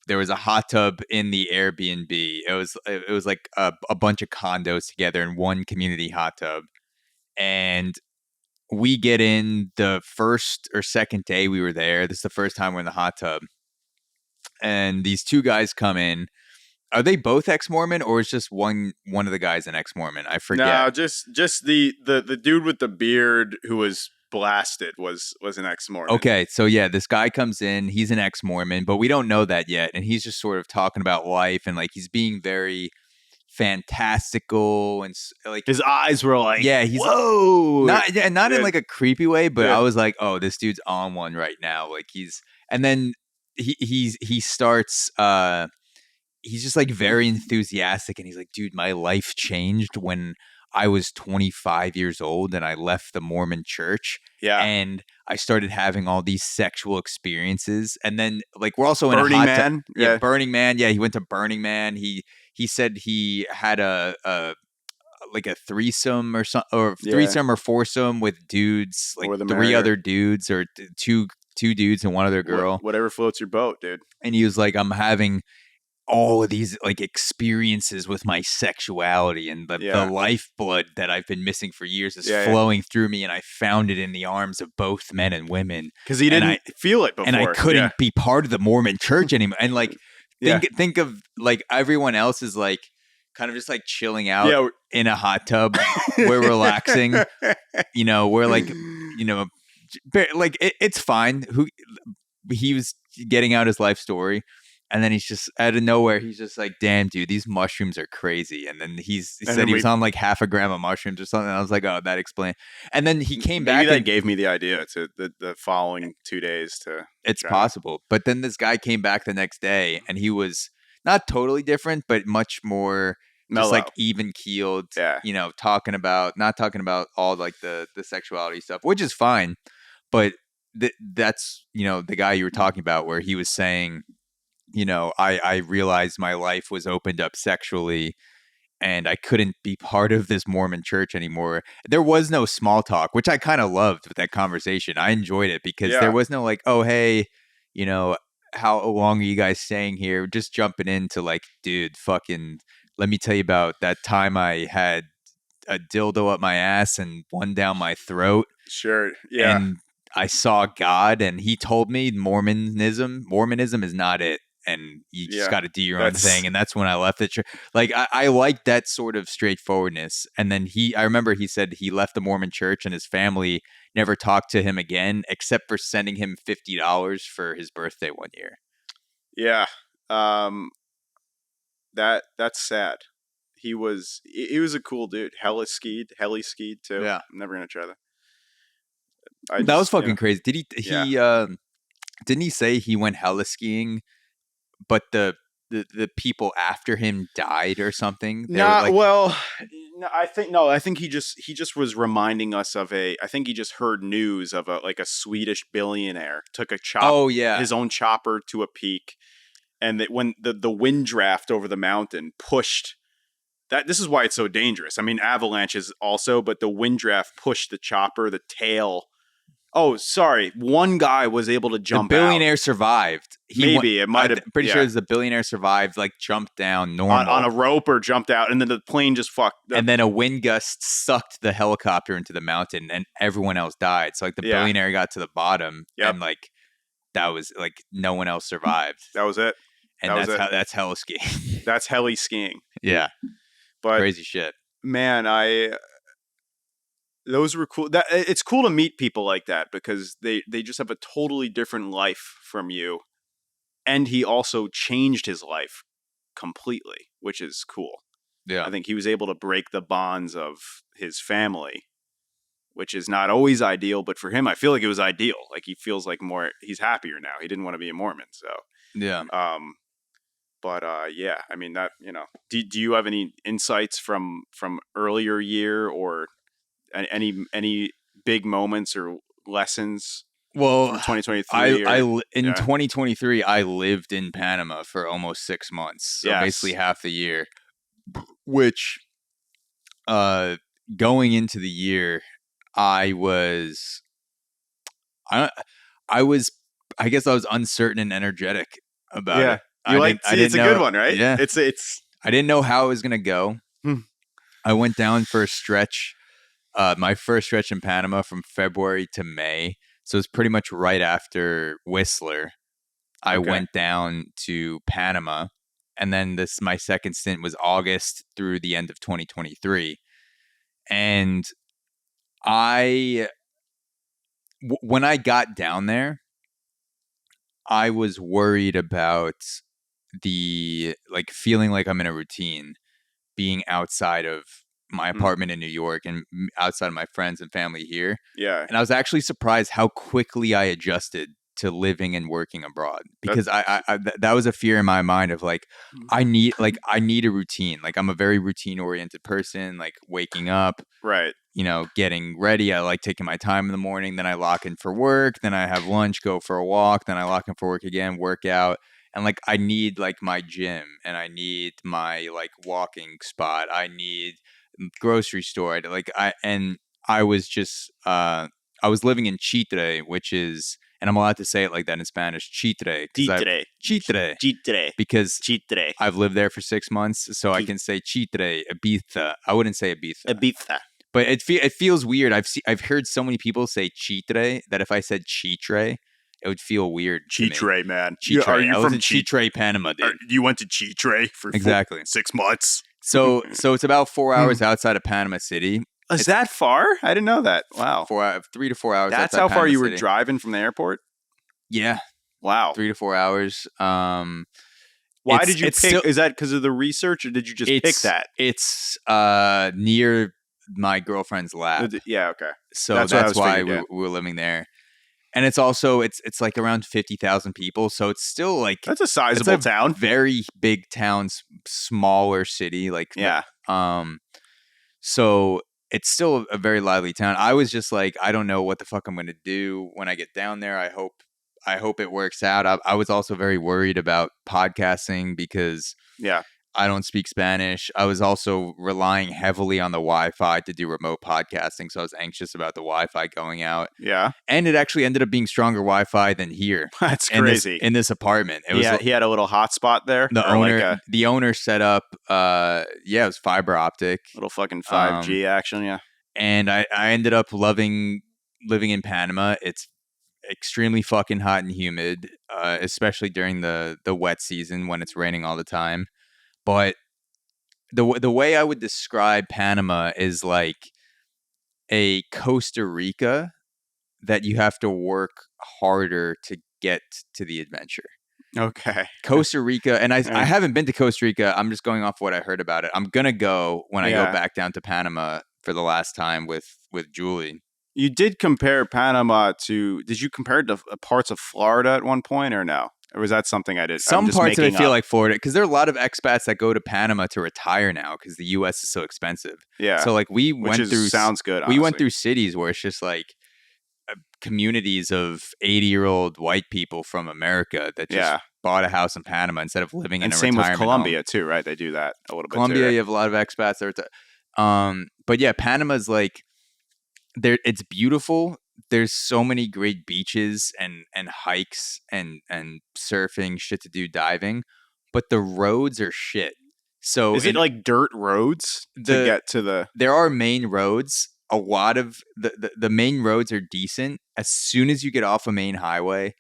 there was a hot tub in the Airbnb. It was like a bunch of condos together in one community hot tub. And we get in the first or second day we were there. This is the first time we're in the hot tub. And these two guys come in. Are they both ex-Mormon, or is just one of the guys an ex-Mormon? I forget.
No, just the dude with the beard who was blasted was an ex-Mormon.
Okay, so yeah, this guy comes in, he's an ex-Mormon, but we don't know that yet, and he's just sort of talking about life, and like he's being fantastical, and like
his eyes were like,
yeah, he's
whoa,
not in like a creepy way, but I was like, oh, this dude's on one right now. Like and then he starts he's just like very enthusiastic, and he's like, dude, my life changed when I was 25 years old and I left the Mormon church.
Yeah.
And I started having all these sexual experiences. And then like we're also in
Burning Man.
Yeah, Burning Man. Yeah, he went to Burning Man. He said he had a threesome or threesome or foursome with dudes, like 3 other dudes, or two dudes and 1 other girl.
Whatever floats your boat, dude.
And he was like, I'm having all of these like experiences with my sexuality, and the lifeblood that I've been missing for years is flowing through me, and I found it in the arms of both men and women.
Because he didn't feel it before.
And I couldn't be part of the Mormon church anymore. And like think of like everyone else is like kind of just like chilling out in a hot tub. We're relaxing. We're like, like it's fine. He was getting out his life story. And then he's just out of nowhere. He's just like, "Damn, dude, these mushrooms are crazy." And then he said he was on like half a gram of mushrooms or something. I was like, "Oh, that explains." And then he came back.
Maybe that gave me the idea to the following 2 days to.
It's possible, but then this guy came back the next day, and he was not totally different, but much more just like even keeled.
Yeah.
You know, not talking about all like the sexuality stuff, which is fine, but that's the guy you were talking about, where he was saying, I realized my life was opened up sexually and I couldn't be part of this Mormon church anymore. There was no small talk, which I kind of loved with that conversation. I enjoyed it because there was no like, oh, hey, how long are you guys staying here? Just jumping into like, dude, fucking, let me tell you about that time I had a dildo up my ass and one down my throat.
Sure. Yeah.
And I saw God, and he told me Mormonism is not it. And you just got to do your own thing. And that's when I left the church. Like, I like that sort of straightforwardness. And then I remember he said he left the Mormon church and his family never talked to him again, except for sending him $50 for his birthday one year.
Yeah. That's sad. He was a cool dude. Heli skied too.
Yeah.
I'm never going to try that.
That was fucking crazy. Did didn't he say he went heli skiing, but the people after him died or something?
I think he just was reminding us of I think he just heard news of a Swedish billionaire took his own chopper to a peak, and that when the wind draft over the mountain pushed that, this is why it's so dangerous. I mean, avalanches also, but the wind draft pushed the chopper, the tail. Oh, sorry. One guy was able to jump out.
The billionaire survived.
It might have.
I'm pretty sure the billionaire survived, like jumped down normal.
On a rope or jumped out, and then the plane just fucked.
And then a wind gust sucked the helicopter into the mountain, and everyone else died. So, like, the billionaire got to the bottom, and, like, that was, like, no one else survived.
That was it.
And that's heli skiing.
That's heli skiing.
Yeah.
But
crazy shit.
Man, those were cool. It's cool to meet people like that because they just have a totally different life from you. And he also changed his life completely, which is cool.
Yeah.
I think he was able to break the bonds of his family, which is not always ideal, but for him, I feel like it was ideal. Like, he feels like he's happier now. He didn't want to be a Mormon. So,
yeah.
But yeah, I mean, that, do you have any insights from earlier year or any big moments or lessons?
Well,
from 2023.
In 2023, I lived in Panama for almost 6 months, so basically half the year. Which, going into the year, I guess I was uncertain and energetic about it.
It's a good one, right?
Yeah.
It's
I didn't know how it was gonna go. I went down for a stretch, my first stretch in Panama from February to May. So it's pretty much right after Whistler. I went down to Panama, and then my second stint was August through the end of 2023. And when I got down there, I was worried about feeling like I'm in a routine, being outside of my apartment in New York and outside of my friends and family here.
Yeah.
And I was actually surprised how quickly I adjusted to living and working abroad, because that was a fear in my mind of like, I need a routine. Like, I'm a very routine oriented person, like waking up,
right,
getting ready. I like taking my time in the morning, then I lock in for work, then I have lunch, go for a walk, then I lock in for work again, work out. And like, I need like my gym, and I need my like walking spot. I need grocery store. I was just, I was living in Chitre, which is, and I'm allowed to say it like that in Spanish, Chitre. Chitre. Because
Chitre.
I've lived there for 6 months, so I can say Chitre, Ibiza. I wouldn't say Ibiza. But it feels weird. I've heard so many people say Chitre that if I said Chitre, it would feel weird.
Chitre, man.
Chitre. Are you from Chitre, Panama, dude?
You went to Chitre for 6 months.
So it's about 4 hours outside of Panama City.
Is that far? I didn't know that. Wow.
3 to 4 hours.
That's how far you were driving from the airport?
Yeah.
Wow.
3 to 4 hours.
Why did you pick?
Still,
is that because of the research, or did you just pick that?
It's near my girlfriend's lab.
Yeah, okay.
So that's why we were living there. And it's also it's like around 50,000 people, so it's still like
that's a sizable town,
very big town, smaller city, like
yeah.
So it's still a very lively town. I was just like, I don't know what the fuck I'm going to do when I get down there. I hope it works out. I was also very worried about podcasting because I don't speak Spanish. I was also relying heavily on the Wi-Fi to do remote podcasting, so I was anxious about the Wi-Fi going out.
Yeah.
And it actually ended up being stronger Wi-Fi than here.
That's crazy.
In this apartment. It was
he had a little hotspot there.
The owner set up it was fiber optic.
Little fucking 5G action, yeah.
And I ended up loving living in Panama. It's extremely fucking hot and humid, especially during the wet season when it's raining all the time. But the way I would describe Panama is like a Costa Rica that you have to work harder to get to the adventure.
Okay.
Costa Rica, and I haven't been to Costa Rica. I'm just going off what I heard about it. I'm gonna go when I go back down to Panama for the last time with Julie.
You did compare Panama to? Did you compare it to parts of Florida at one point, or no? Or was that something I did?
Some parts of it feel like Florida because there are a lot of expats that go to Panama to retire now because the U.S. is so expensive.
Yeah.
So like
sounds good. Honestly.
We went through cities where it's just like communities of 80-year-old white people from America that just bought a house in Panama instead of living in a retirement home.
Same with Colombia too, right? They do that a little bit.
Colombia,
too, right?
You have a lot of expats there. But yeah, Panama's like it's beautiful. There's so many great beaches and hikes and surfing, shit to do, diving, but the roads are shit. So
is it like dirt roads to get to the?
There are main roads. A lot of the main roads are decent. As soon as you get off a main highway,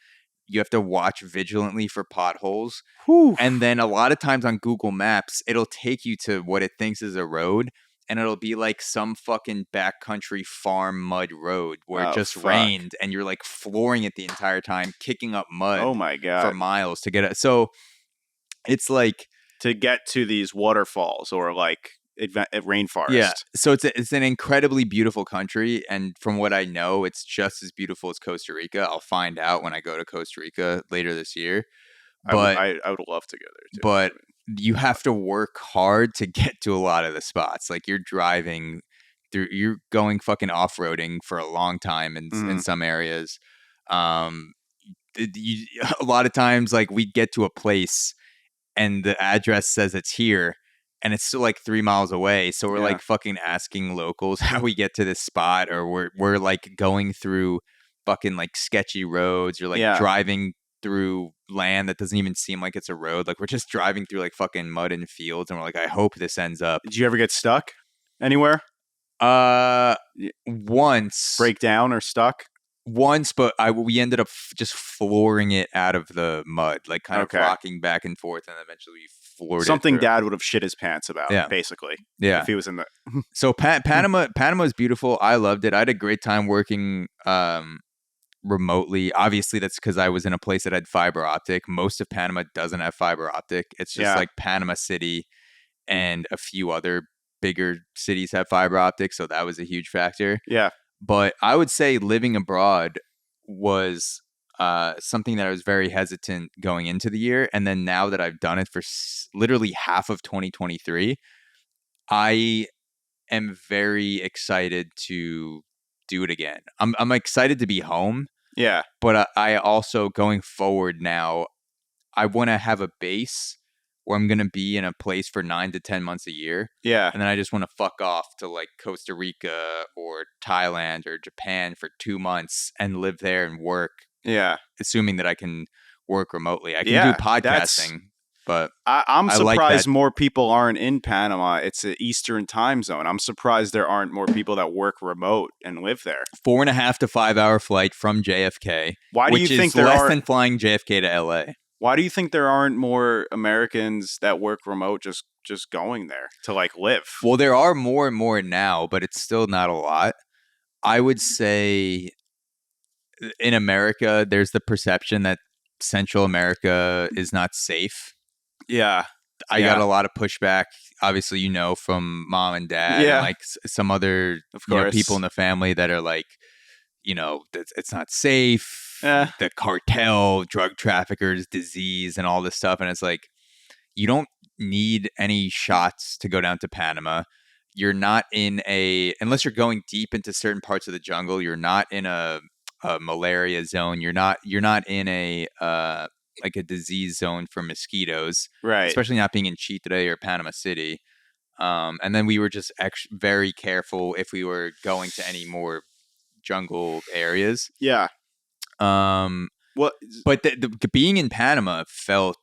you have to watch vigilantly for potholes.
Whew.
And then a lot of times on Google Maps, it'll take you to what it thinks is a road. And it'll be like some fucking backcountry farm mud road where it just rained and you're like flooring it the entire time, kicking up mud for miles to get it. So it's like
to get to these waterfalls or like rainforest.
Yeah. So it's an incredibly beautiful country. And from what I know, it's just as beautiful as Costa Rica. I'll find out when I go to Costa Rica later this year. But
I would love to go there too.
But you have to work hard to get to a lot of the spots. Like you're going fucking off-roading for a long time in some areas. A lot of times, like we'd get to a place and the address says it's here and it's still like 3 miles away. So we're like fucking asking locals how we get to this spot, or we're like going through fucking like sketchy roads. You're like driving through land that doesn't even seem like it's a road. Like we're just driving through like fucking mud and fields and we're like, I hope this ends up.
Did you ever get stuck anywhere?
Once.
Break down or stuck?
Once, but we ended up just flooring it out of the mud, like kind of rocking back and forth, and eventually we floored
something
it.
Dad would have shit his pants about, basically.
Yeah.
If he was in the
So Panama is beautiful. I loved it. I had a great time working remotely. Obviously, that's because I was in a place that had fiber optic. Most of Panama doesn't have fiber optic. It's just like Panama City and a few other bigger cities have fiber optic, so that was a huge factor.
Yeah.
But I would say living abroad was something that I was very hesitant going into the year. And then now that I've done it for literally half of 2023, I am very excited to do it again. I'm excited to be home.
Yeah.
But I also, going forward now, I want to have a base where I'm going to be in a place for 9 to 10 months a year.
Yeah.
And then I just want to fuck off to like Costa Rica or Thailand or Japan for 2 months and live there and work.
Yeah.
Assuming that I can work remotely. I can do podcasting, but
I'm surprised more people aren't in Panama. It's an Eastern time zone. I'm surprised there aren't more people that work remote and live there.
4.5 to 5 hour flight from JFK.
Why do you think
there are less than flying JFK to LA?
Why do you think there aren't more Americans that work remote just going there to like live?
Well, there are more and more now, but it's still not a lot. I would say in America, there's the perception that Central America is not safe.
Yeah.
I got a lot of pushback, obviously, from mom and dad and like some other,
of course,
people in the family that are like, it's not safe, the cartel, drug traffickers, disease, and all this stuff. And it's like, you don't need any shots to go down to Panama. You're not unless you're going deep into certain parts of the jungle, you're not in a malaria zone. You're not in a like a disease zone for mosquitoes,
right?
Especially not being in Chitre or Panama City. And then we were just very careful if we were going to any more jungle areas.
Yeah.
But the being in Panama felt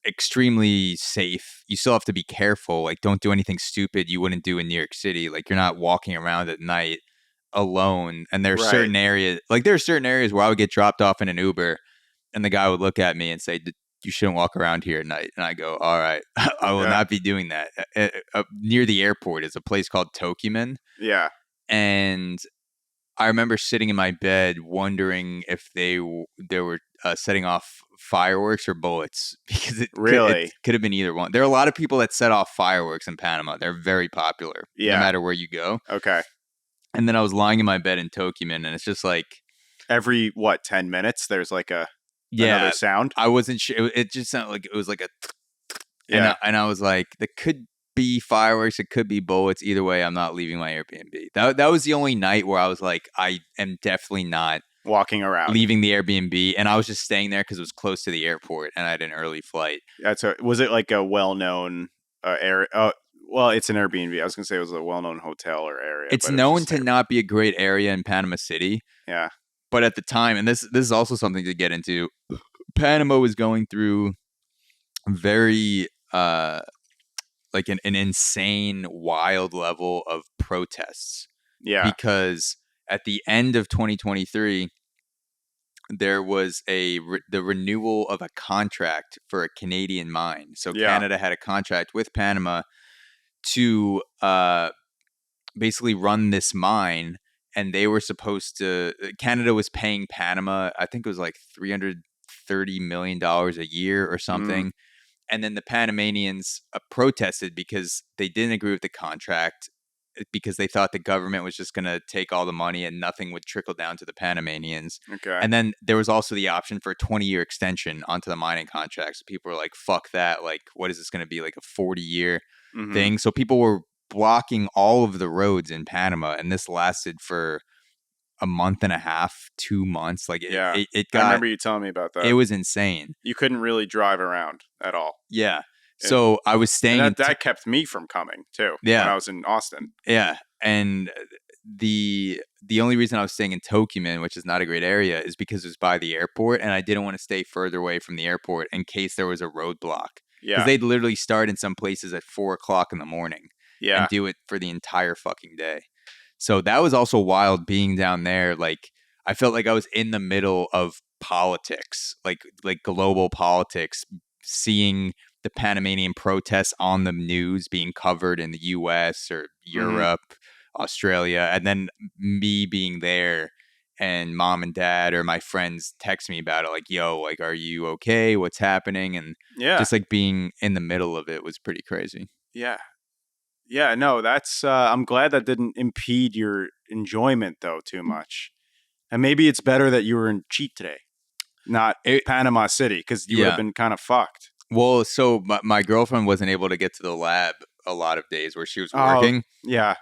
extremely safe. You still have to be careful. Like, don't do anything stupid you wouldn't do in New York City. Like, you're not walking around at night alone. And there are certain areas, where I would get dropped off in an Uber and the guy would look at me and say, you shouldn't walk around here at night. And I go, all right, I will not be doing that. Near the airport is a place called Tocumen.
Yeah.
And I remember sitting in my bed wondering if they were setting off fireworks or bullets, because it could have been either one. There are a lot of people that set off fireworks in Panama. They're very popular, no matter where you go.
Okay.
And then I was lying in my bed in Tocumen, and it's just like
every 10 minutes there's like another sound.
I wasn't sure. It just sounded like it was like a and I was like, there could be fireworks, it could be bullets. Either way, I'm not leaving my Airbnb. That was the only night where I was like, I am definitely not
walking around,
leaving the Airbnb. And I was just staying there because it was close to the airport and I had an early flight.
Was it like a well-known area? Well, it's an Airbnb. I was gonna say it was a well-known hotel or area.
It's known to not be a great area in Panama City.
Yeah.
But at the time, and this is also something to get into, Panama was going through very like an insane, wild level of protests.
Yeah.
Because at the end of 2023, there was the renewal of a contract for a Canadian mine. So Canada had a contract with Panama to basically run this mine. And they were supposed to, Canada was paying Panama, I think it was like $330 million a year or something. And then the Panamanians protested because they didn't agree with the contract, because they thought the government was just going to take all the money and nothing would trickle down to the Panamanians.
Okay.
And then there was also the option for a 20-year extension onto the mining contract. So people were like, fuck that. Like, what is this going to be, like a 40-year thing? So people were blocking all of the roads in Panama, and this lasted for a month and a half, 2 months. Like it got,
I remember you telling me about that.
It was insane.
You couldn't really drive around at all.
Yeah. So I was staying.
And that kept me from coming too.
Yeah.
When I was in Austin.
Yeah. And the only reason I was staying in Tocumen, which is not a great area, is because it was by the airport, and I didn't want to stay further away from the airport in case there was a roadblock. Yeah. Because they'd literally start in some places at 4:00 in the morning. Yeah. And do it for the entire fucking day. So that was also wild being down there. Like, I felt like I was in the middle of politics, like global politics, seeing the Panamanian protests on the news being covered in the US or Europe, Australia, and then me being there and mom and dad or my friends text me about it, like, yo, like, are you okay? What's happening? And just like being in the middle of it was pretty crazy.
Yeah. Yeah, no, that's I'm glad that didn't impede your enjoyment though too much. And maybe it's better that you were in Chitre, not Panama City, because you would have been kind of fucked.
Well, so my girlfriend wasn't able to get to the lab a lot of days where she was working.
Yeah.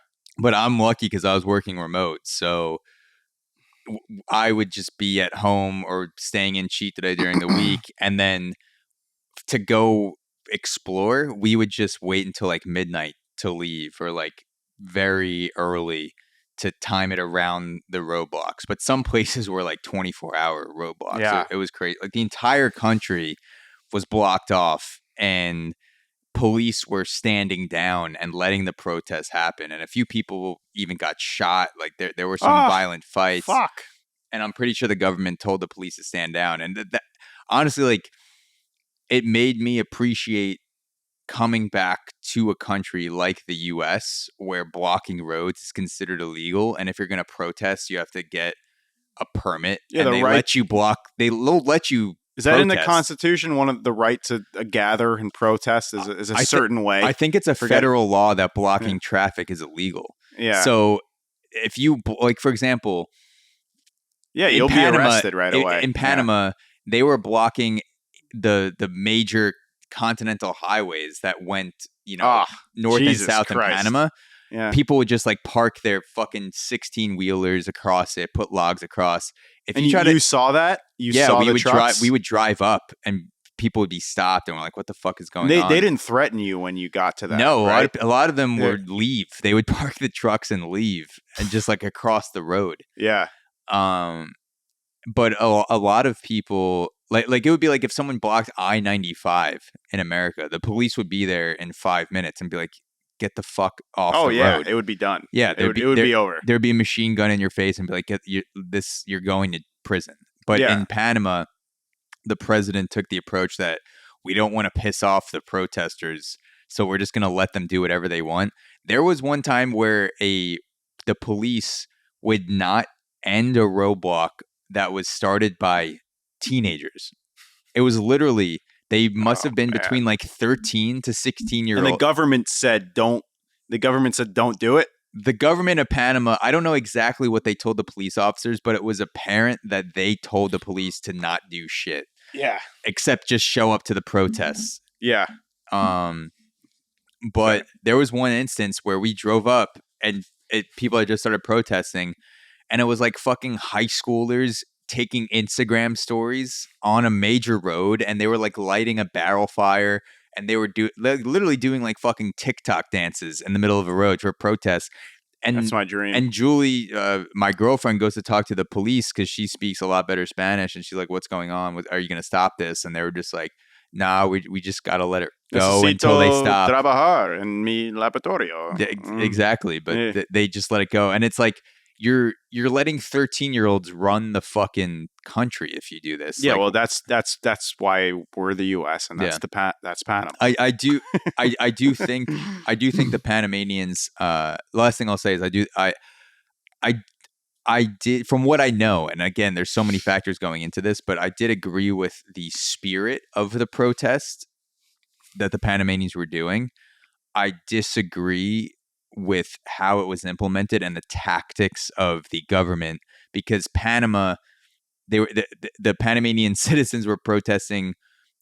But I'm lucky because I was working remote. So I would just be at home or staying in Chitre during the week. And then to go explore, we would just wait until like midnight to leave, or like very early to time it around the roadblocks. But some places were like 24-hour roadblocks. Yeah. It was crazy. Like the entire country was blocked off and police were standing down and letting the protests happen. And a few people even got shot. Like there were some violent fights.
Fuck.
And I'm pretty sure the government told the police to stand down. And that honestly, like, it made me appreciate coming back to a country like the US, where blocking roads is considered illegal. And if you're going to protest, you have to get a permit. Yeah, and they'll let you
Is that in the
protests.
Constitution? One of the right to gather and protest is a certain way.
I think it's a federal law that blocking traffic is illegal.
Yeah.
So if you like, for example,
you'll be arrested right away.
In Panama, they were blocking the major continental highways that went, north and south in Panama.
Yeah.
People would just like park their fucking 16-wheelers across it, put logs across. If
you saw that?
We would drive up and people would be stopped and we're like, what the fuck is going on?
They didn't threaten you when you got to that.
No,
right?
a lot of them would leave. They would park the trucks and leave and just like across the road.
Yeah.
But a lot of people like it would be like if someone blocked I-95 in America, the police would be there in 5 minutes and be like, get the fuck off the road.
It would be done.
Yeah,
it would be over.
There'd be a machine gun in your face and be like, you're going to prison. But in Panama, the president took the approach that we don't want to piss off the protesters, so we're just going to let them do whatever they want. There was one time where the police would not end a roadblock that was started by teenagers. It was literally, they must have been between like 13 to 16-year-olds.
And the government said don't do it.
The government of Panama, I don't know exactly what they told the police officers, but it was apparent that they told the police to not do shit.
Yeah.
Except just show up to the protests.
Yeah.
But there was one instance where we drove up and people had just started protesting, and it was like fucking high schoolers taking Instagram stories on a major road, and they were like lighting a barrel fire, and they were literally doing like fucking TikTok dances in the middle of a road for a protest. And
that's my dream.
And Julie, my girlfriend, goes to talk to the police because she speaks a lot better Spanish, and she's like, "What's going on? Are you going to stop this?" And they were just like, "Nah, we just got to let it go until they stop."
Trabajar en mi laboratorio.
Exactly, but they just let it go, and it's like you're letting 13-year-olds run the fucking country if you do this.
Yeah,
like,
well, that's why we're the U.S. and that's that's Panama.
I do think the Panamanians. The last thing I'll say is I did, from what I know, and again, there's so many factors going into this, but I did agree with the spirit of the protest that the Panamanians were doing. I disagree with how it was implemented and the tactics of the government, because Panama, the Panamanian citizens were protesting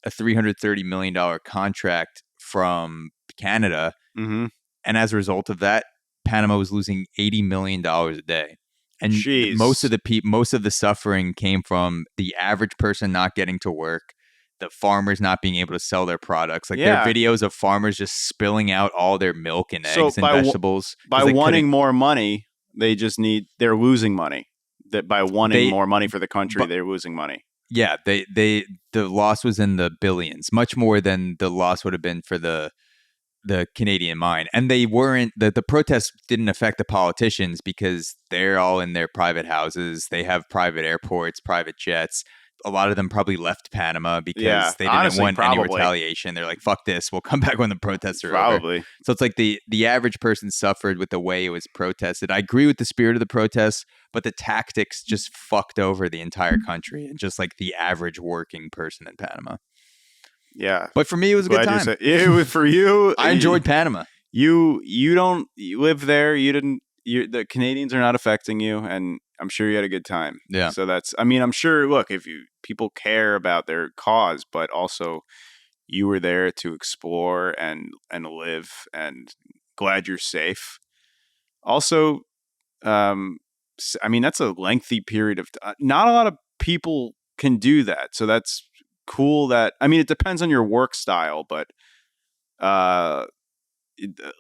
a $330 million contract from Canada.
Mm-hmm.
And as a result of that, Panama was losing $80 million a day. And most of the suffering came from the average person not getting to work, the farmers not being able to sell their products. Like there are videos of farmers just spilling out all their milk and eggs and vegetables.
By wanting more money, they're losing money. That by wanting more money for the country, they're losing money.
Yeah, the loss was in the billions, much more than the loss would have been for the Canadian mine. And they weren't, the protests didn't affect the politicians because they're all in their private houses. They have private airports, private jets. A lot of them probably left Panama because they didn't want any retaliation. They're like, fuck this. We'll come back when the protests are over. So it's like the average person suffered with the way it was protested. I agree with the spirit of the protests, but the tactics just fucked over the entire country and just like the average working person in Panama.
Yeah.
But for me, it was a good time.
For you,
I enjoyed Panama.
You live there. The Canadians are not affecting you, and I'm sure you had a good time.
Yeah.
So I'm sure, look, people care about their cause, but also you were there to explore and live, and glad you're safe. Also, that's a lengthy period of time. Not a lot of people can do that. So that's cool it depends on your work style, but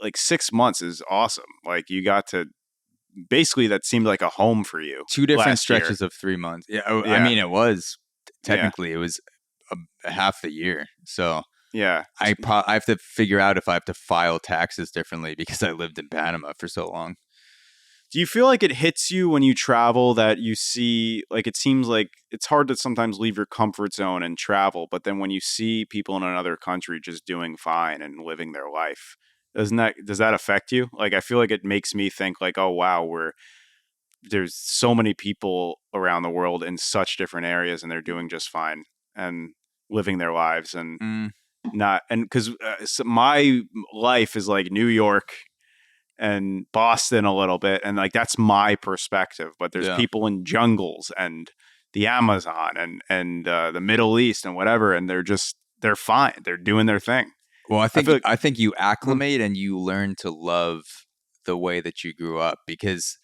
like 6 months is awesome. Like you got to, basically that seemed like a home for you.
2 different stretches of 3 months. Yeah. I mean, it was technically it was a half the year. So
yeah,
I have to figure out if I have to file taxes differently because I lived in Panama for so long.
Do you feel like it hits you when you travel that you see, like, it seems like it's hard to sometimes leave your comfort zone and travel, but then when you see people in another country just doing fine and living their life, does that affect you? Like, I feel like it makes me think like, oh wow, there's so many people around the world in such different areas and they're doing just fine. and living their lives and
Mm,
not, and because so my life is like New York and Boston a little bit, and like that's my perspective. But there's
yeah.
people in jungles and the Amazon and the Middle East and whatever, and they're fine. They're doing their thing.
Well,
I feel like,
I think you acclimate and you learn to love the way that you grew up because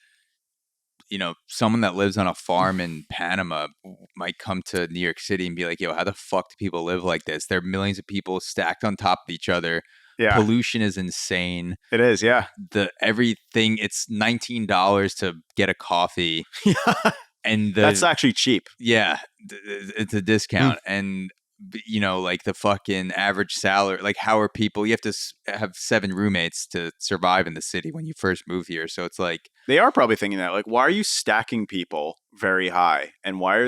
someone that lives on a farm in Panama might come to New York City and be like, "Yo, how the fuck do people live like this? There are millions of people stacked on top of each other.
yeah,
Pollution is insane.
it is. Yeah,
The everything it's $19 to get a coffee, and
that's actually cheap.
it's a discount, and like the fucking average salary. Like, how are people? You have to have 7 roommates to survive in the city when you first move here. So it's like
They are probably thinking that, like, why are you stacking people very high, and why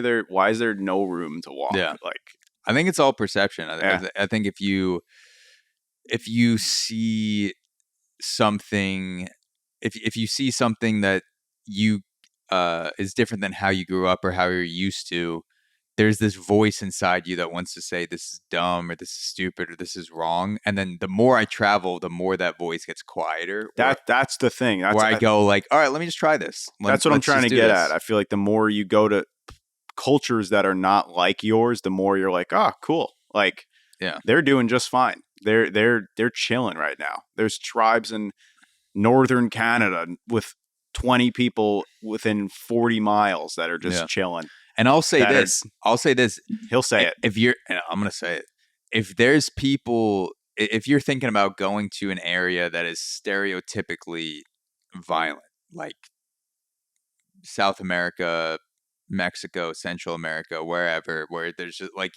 is there no room to walk?
Yeah.
Like,
I think it's all perception.
Yeah.
I think if you see something, if you see something that you is different than how you grew up or how you're used to, there's this voice inside you that wants to say this is dumb or this is stupid or this is wrong. And then the more I travel, the more that voice gets quieter.
that's the thing.
Where I go like, all right, let me just try this.
That's what I'm trying to get
this.
at. I feel like the more you go to cultures that are not like yours, the more you're like, oh, cool. Like,
Yeah.
they're doing just fine. They're chilling right now. There's tribes in northern Canada with 20 people within 40 miles that are just chilling.
And I'll say this.
He'll say it.
I'm going to say it. If there's people, if you're thinking about going to an area that is stereotypically violent, like South America, Mexico, Central America, wherever, where there's just like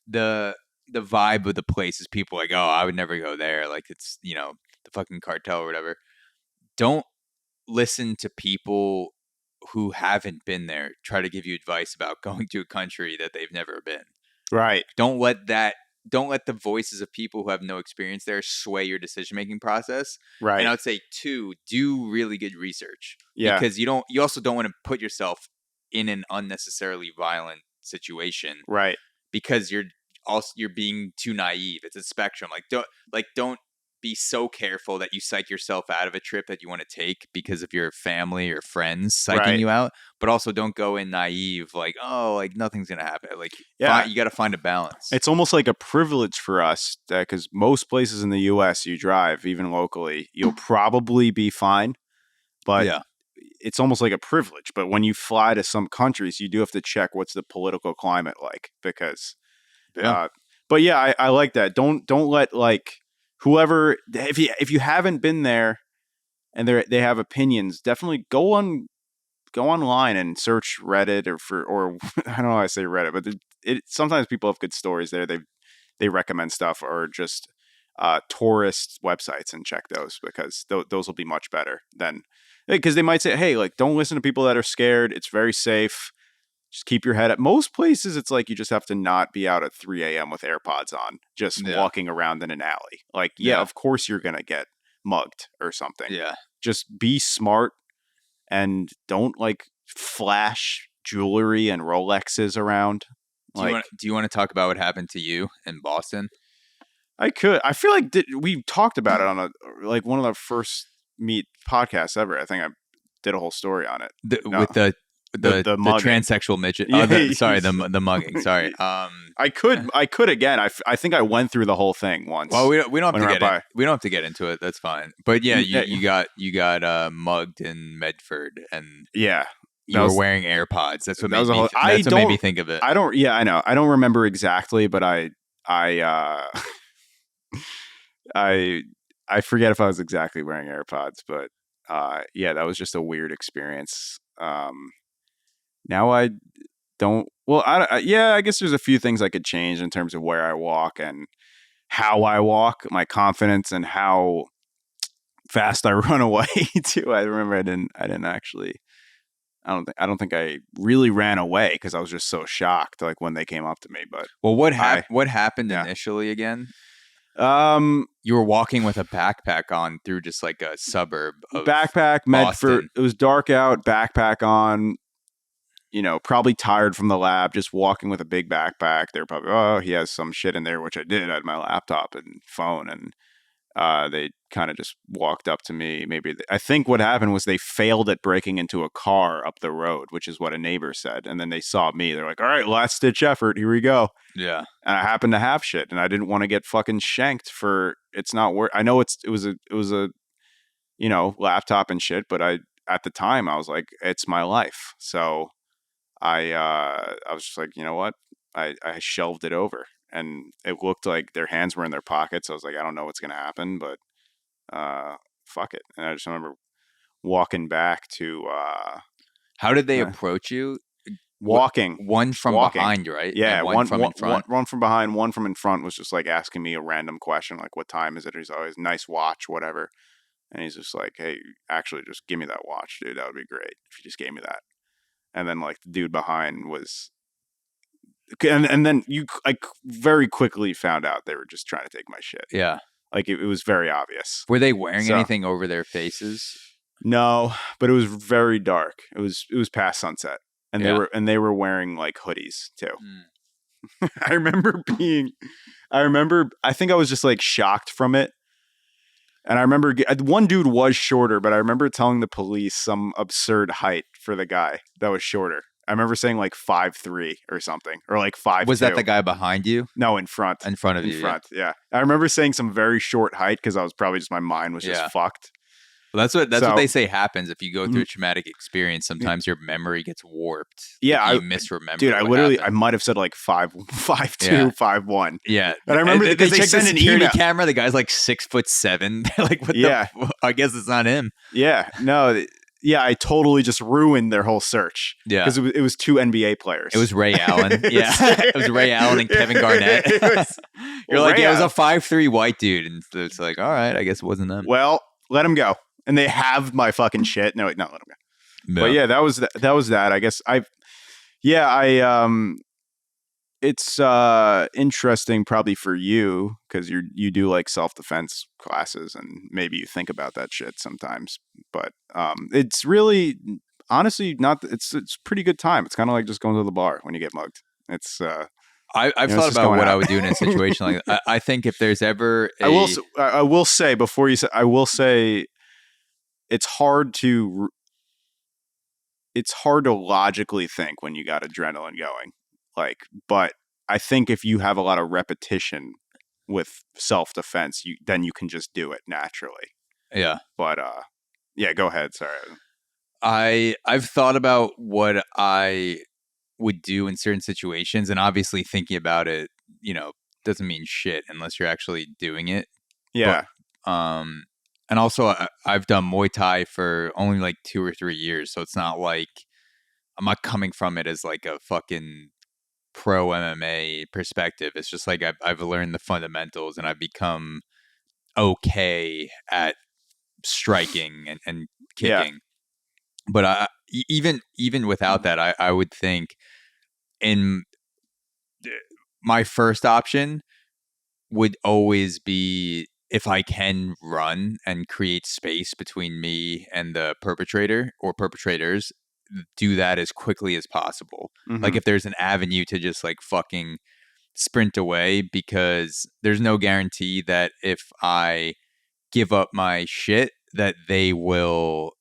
the vibe of the place is people like, oh, I would never go there. Like, it's, the fucking cartel or whatever. Don't listen to people who haven't been there try to give you advice about going to a country that they've never been.
Right.
Don't let the voices of people who have no experience there sway your decision-making process.
Right.
And I would say 2, do really good research.
Yeah.
Because you also don't want to put yourself in an unnecessarily violent situation.
Right.
Because you're being too naive. It's a spectrum. Don't be so careful that you psych yourself out of a trip that you want to take because of your family or friends psyching you out, but also don't go in naive like, oh, like nothing's gonna happen. Like, you got to find a balance.
It's almost like a privilege for us because most places in the U.S. you drive, even locally, you'll probably be fine, but it's almost like a privilege. But when you fly to some countries, you do have to check what's the political climate like because, but yeah, I like that. Don't let like whoever, if you haven't been there and they have opinions, definitely go online and search Reddit or I don't know how I say Reddit, but sometimes people have good stories there. They recommend stuff or just tourist websites and check those because those will be much better than, because they might say, hey, like, don't listen to people that are scared. It's very safe. Just keep your head up. Most places, it's like you just have to not be out at 3 a.m. with AirPods on, just walking around in an alley. Like, of course you're going to get mugged or something.
Yeah.
Just be smart and don't like flash jewelry and Rolexes around.
Do you want to talk about what happened to you in Boston?
I could. I feel like we talked about it on one of the first meet podcasts ever. I think I did a whole story on it.
With the transsexual midget. The mugging. Sorry.
I could again. I think I went through the whole thing once.
Well, we don't have to get into it. That's fine. But yeah, you got mugged in Medford, and you were wearing AirPods. That's what made me think of it.
I don't. Yeah, I know. I don't remember exactly, but I forget if I was exactly wearing AirPods, but that was just a weird experience. Now I don't. Well, I guess there's a few things I could change in terms of where I walk and how I walk, my confidence, and how fast I run away too. I remember I didn't actually. I don't think I really ran away because I was just so shocked, like when they came up to me. But
what happened initially again? You were walking with a backpack on through just like a suburb of
Medford. It was dark out. Backpack on. probably tired from the lab, just walking with a big backpack. They're probably, oh, he has some shit in there, which I did. I had my laptop and phone, and they kind of just walked up to me. I think what happened was they failed at breaking into a car up the road, which is what a neighbor said. And then they saw me. They're like, all right, last ditch effort. Here we go.
Yeah.
And I happened to have shit, and I didn't want to get fucking shanked for it's not worth. I know it was a laptop and shit, but at the time I was like, it's my life. So I was just like, you know what? I shelved it over, and it looked like their hands were in their pockets. I was like, I don't know what's gonna happen, but fuck it. And I just remember walking back to.
How did they approach you?
Walking.
One from behind, right?
Yeah,
and one from in front.
One from behind, one from in front was just like asking me a random question, like, what time is it? He's always, nice watch, whatever. And he's just like, hey, actually, just give me that watch, dude. That would be great if you just gave me that. And then, like, the dude behind was... And then I very quickly found out they were just trying to take my shit.
Yeah.
Like, it was very obvious.
Were they wearing anything over their faces?
No, but it was very dark. It was past sunset. And they were wearing, like, hoodies, too. Mm. I think I was just, like, shocked from it. And I remember one dude was shorter, but I remember telling the police some absurd height for the guy that was shorter. I remember saying like 5'3" or something, or like 5'2".
Was that the guy behind you?
No, in front.
In front of you.
In front, yeah. I remember saying some very short height because I was probably just, my mind was just fucked.
Well, that's what they say happens if you go through a traumatic experience. Sometimes your memory gets warped.
Yeah,
you misremember.
Dude, I might have said like 5'2", 5'1".
Yeah,
and I remember because they sent an email
camera. The guy's like 6'7". Like, what?
Yeah,
I guess it's not him.
Yeah, no. Yeah, I totally just ruined their whole search.
Yeah,
because it was two NBA players.
It was Ray Allen. Yeah, it was Ray Allen and Kevin Garnett. You're like, it was a 5'3" white dude, and it's like, all right, I guess it wasn't them.
Well, let him go. And they have my fucking shit. No, let him go. No. But yeah, that was that. I guess it's interesting probably for you because you do like self-defense classes and maybe you think about that shit sometimes. But it's really honestly not. It's a pretty good time. It's kind of like just going to the bar when you get mugged. It's
I've thought about what I would do in a situation like that. I think if there's ever
I will say before you say it's hard to logically think when you got adrenaline going, like, but I think if you have a lot of repetition with self-defense, then you can just do it naturally.
Yeah.
But yeah, go ahead. Sorry.
I've thought about what I would do in certain situations, and obviously thinking about it, doesn't mean shit unless you're actually doing it.
Yeah.
But, and also, I've done Muay Thai for only like 2 or 3 years, so it's not like I'm not coming from it as like a fucking pro MMA perspective. It's just like I've learned the fundamentals and I've become okay at striking and kicking. Yeah. But even without that, I would think in my first option would always be, if I can run and create space between me and the perpetrator or perpetrators, do that as quickly as possible. Mm-hmm. Like if there's an avenue to just like fucking sprint away, because there's no guarantee that if I give up my shit that they will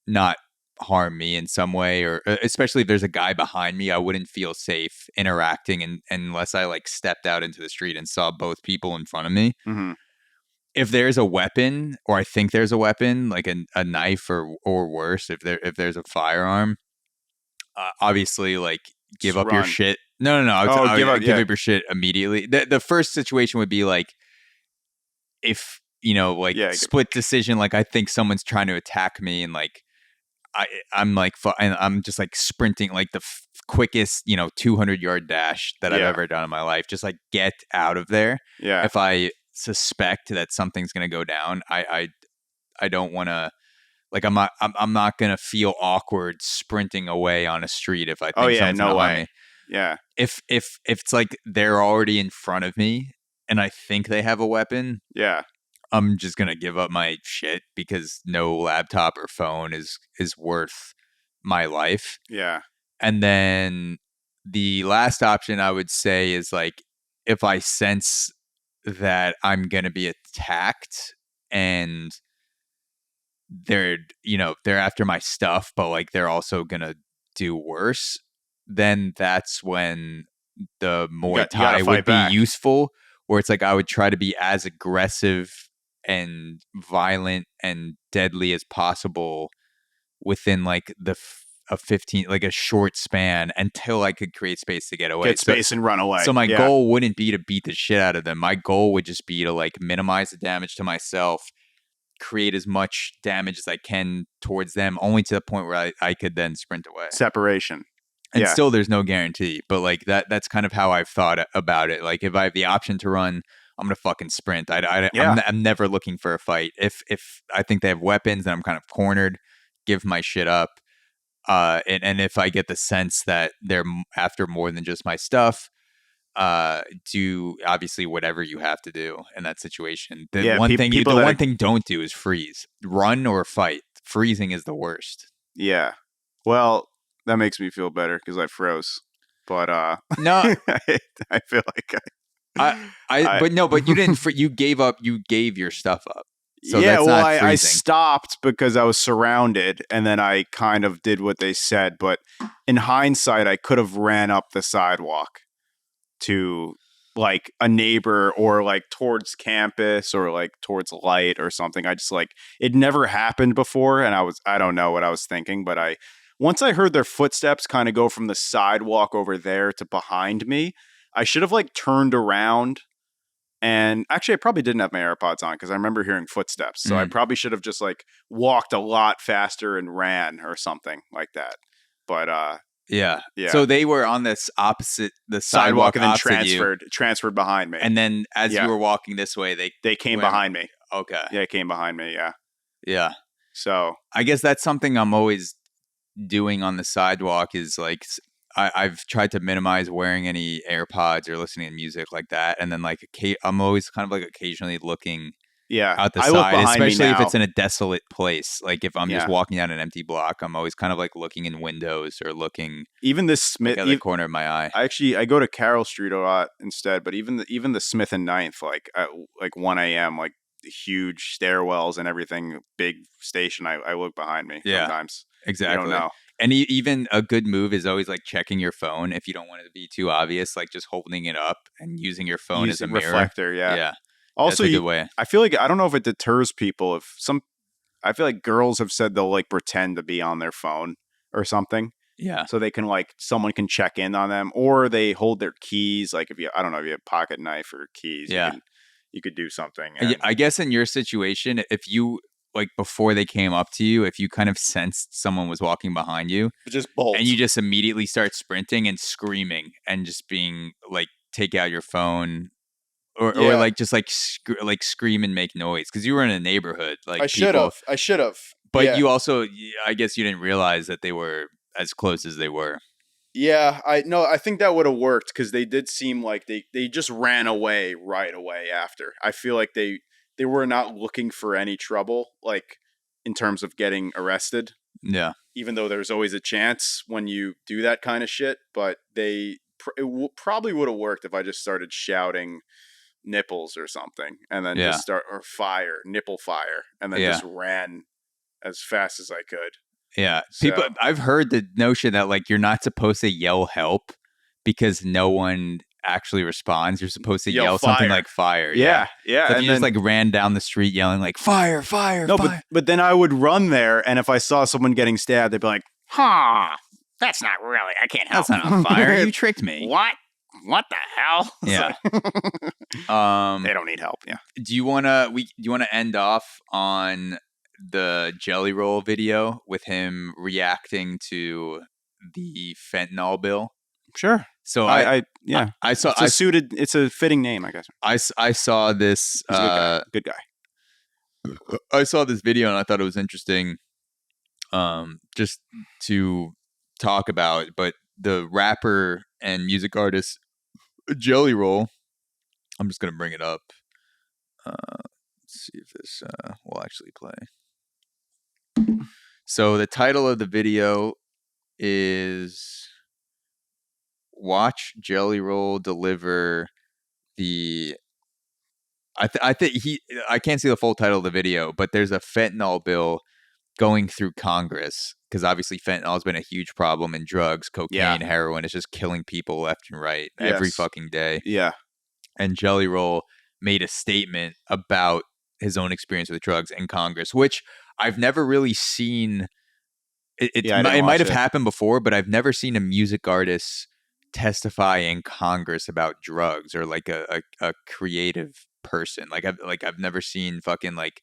not harm me in some way, or especially if there's a guy behind me, I wouldn't feel safe interacting unless I like stepped out into the street and saw both people in front of me. Mm-hmm. If there's a weapon, or I think there's a weapon, like a knife or worse, if there's a firearm, obviously like give up your shit. No. Give up your shit immediately. The first situation would be like if split decision, like I think someone's trying to attack me and like I'm just like sprinting like the quickest 200-yard dash that I've ever done in my life. Just like get out of there.
Yeah.
If I suspect that something's going to go down, I don't want to, like, I'm not going to feel awkward sprinting away on a street if I think someone's
no
way.
Me. Yeah.
If it's like they're already in front of me and I think they have a weapon, I'm just going to give up my shit because no laptop or phone is worth my life.
Yeah.
And then the last option I would say is like if I sense that I'm going to be attacked and they're after my stuff, but like they're also going to do worse, then that's when the Muay
You got to
Thai would
fight
be
back.
useful, where it's like I would try to be as aggressive and violent and deadly as possible within like a 15, like a short span, until I could create space to get away.
Get space and run away.
So my
Yeah.
goal wouldn't be to beat the shit out of them. My goal would just be to like minimize the damage to myself, create as much damage as I can towards them, only to the point where I could then sprint away.
Separation.
And
Yeah.
still there's no guarantee, but like that's kind of how I've thought about it. Like if I have the option to run, I'm gonna fucking sprint. I'm never looking for a fight. If I think they have weapons and I'm kind of cornered, give my shit up. And if I get the sense that they're after more than just my stuff, do obviously whatever you have to do in that situation. The one thing don't do is freeze, run or fight. Freezing is the worst.
Yeah. Well, that makes me feel better because I froze. But
no,
I feel like
but you didn't. You gave up. You gave your stuff up. So
yeah,
that's
well,
not
I stopped because I was surrounded, and then I kind of did what they said. But in hindsight, I could have ran up the sidewalk to like a neighbor or like towards campus or like towards light or something. I just like it never happened before, and I don't know what I was thinking, but once I heard their footsteps kind of go from the sidewalk over there to behind me, I should have like turned around. And actually, I probably didn't have my AirPods on because I remember hearing footsteps. So I probably should have just like walked a lot faster and ran or something like that. But
yeah. So they were on this opposite the sidewalk
and then
opposite
transferred behind me.
And then as you were walking this way,
they came behind me.
Okay.
Yeah, it came behind me. Yeah.
Yeah.
So
I guess that's something I'm always doing on the sidewalk is like I've tried to minimize wearing any AirPods or listening to music like that, and then like I'm always kind of like occasionally looking out the side, especially if it's in a desolate place. Like if I'm just walking down an empty block, I'm always kind of like looking in windows or looking
even the Smith
at the corner of my eye.
I go to Carroll Street a lot instead, but even the Smith and Ninth, like at like 1 a.m., like huge stairwells and everything, big station. I look behind me sometimes.
Exactly.
I don't know.
And even a good move is always like checking your phone if you don't want it to be too obvious, like just holding it up and using your phone as a mirror.
Reflector, yeah.
Yeah.
Also,
that's a good way.
I feel like, I don't know if it deters people I feel like girls have said they'll like pretend to be on their phone or something.
Yeah.
So they can like, someone can check in on them, or they hold their keys. Like I don't know if you have a pocket knife or keys, you could do something.
I guess in your situation, if you, like before they came up to you, if you kind of sensed someone was walking behind you,
just bolt.
And you just immediately start sprinting and screaming and just being like, take out your phone or like just like scream and make noise because you were in a neighborhood. Like
I should have.
But you also, I guess you didn't realize that they were as close as they were.
Yeah, I think that would have worked because they did seem like they just ran away right away after. I feel like they were not looking for any trouble, like in terms of getting arrested.
Yeah.
Even though there's always a chance when you do that kind of shit, but probably would have worked if I just started shouting nipples or something, and then just start nipple fire, and then just ran as fast as I could.
Yeah. People, I've heard the notion that like you're not supposed to yell help because no one actually responds. You're supposed to yell something like fire.
Yeah.
So and you just like ran down the street yelling like fire, fire, fire.
But then I would run there, and if I saw someone getting stabbed, they'd be like, that's not really, I can't help.
That's not on fire. You tricked me.
What the hell?
Yeah.
They don't need help. Yeah.
Do you want to end off on the Jelly Roll video with him reacting to the fentanyl bill?
Sure.
So
I
saw
it's a fitting name, I guess.
I saw this
good guy.
I saw this video and I thought it was interesting just to talk about, but the rapper and music artist Jelly Roll, I'm just going to bring it up. Let's see if this will actually play. So the title of the video is watch Jelly Roll deliver the. I think I can't see the full title of the video, but there's a fentanyl bill going through Congress because obviously fentanyl has been a huge problem in drugs, cocaine, heroin. It's just killing people left and right every fucking day.
Yeah.
And Jelly Roll made a statement about his own experience with drugs in Congress, which I've never really seen. It might have happened before, but I've never seen a music artist testify in Congress about drugs or like a creative person. I've never seen fucking like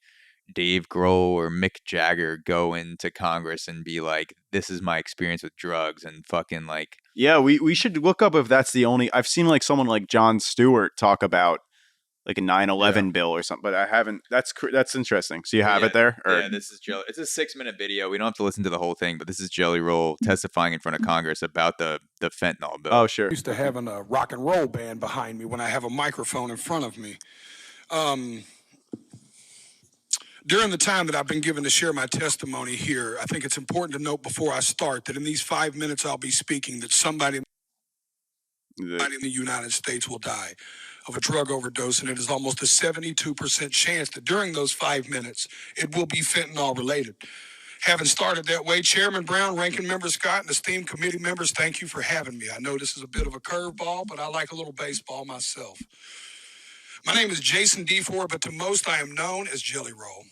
Dave Grohl or Mick Jagger go into Congress and be like, this is my experience with drugs and fucking like.
Yeah, we should look up if that's the only. I've seen like someone like Jon Stewart talk about like a 9/11 bill or something, but I haven't. That's interesting. So you have it there?
Or? Yeah, this is Jelly. It's a 6-minute video. We don't have to listen to the whole thing, but this is Jelly Roll testifying in front of Congress about the fentanyl bill.
Oh, sure.
Used to having a rock and roll band behind me when I have a microphone in front of me. During the time that I've been given to share my testimony here, I think it's important to note before I start that in these 5 minutes I'll be speaking that somebody in the United States will die of a drug overdose, and it is almost a 72% chance that during those 5 minutes it will be fentanyl related. Having started that way, Chairman Brown, Ranking Member Scott, and esteemed committee members, thank you for having me. I know this is a bit of a curveball, but I like a little baseball myself. My name is Jason D4, but to most I am known as Jelly Roll.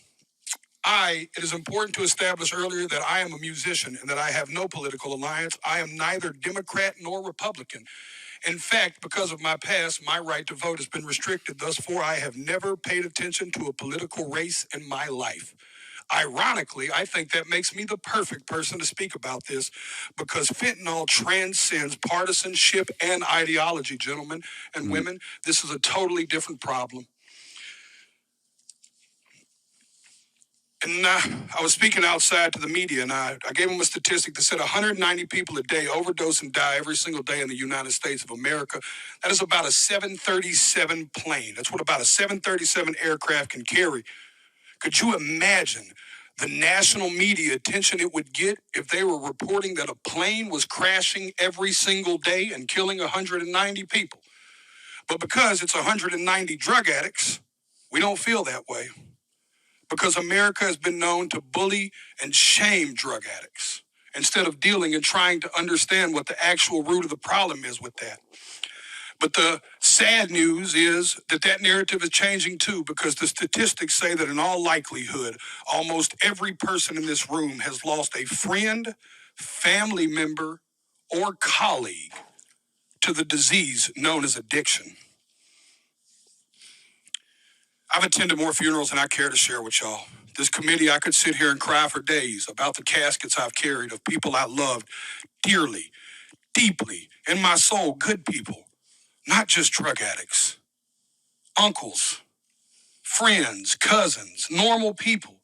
It is important to establish earlier that I am a musician and that I have no political alliance. I am neither Democrat nor Republican. In fact, because of my past, my right to vote has been restricted. Thus far, I have never paid attention to a political race in my life. Ironically, I think that makes me the perfect person to speak about this because fentanyl transcends partisanship and ideology, gentlemen and women. This is a totally different problem. And I was speaking outside to the media, and I gave them a statistic that said 190 people a day overdose and die every single day in the United States of America. That is about a 737 plane. That's what about a 737 aircraft can carry. Could you imagine the national media attention it would get if they were reporting that a plane was crashing every single day and killing 190 people? But because it's 190 drug addicts, we don't feel that way. Because America has been known to bully and shame drug addicts instead of dealing and trying to understand what the actual root of the problem is with that. But the sad news is that narrative is changing too, because the statistics say that in all likelihood, almost every person in this room has lost a friend, family member, or colleague to the disease known as addiction. I've attended more funerals than I care to share with y'all. This committee, I could sit here and cry for days about the caskets I've carried of people I loved dearly, deeply, in my soul, good people, not just drug addicts, uncles, friends, cousins, normal people.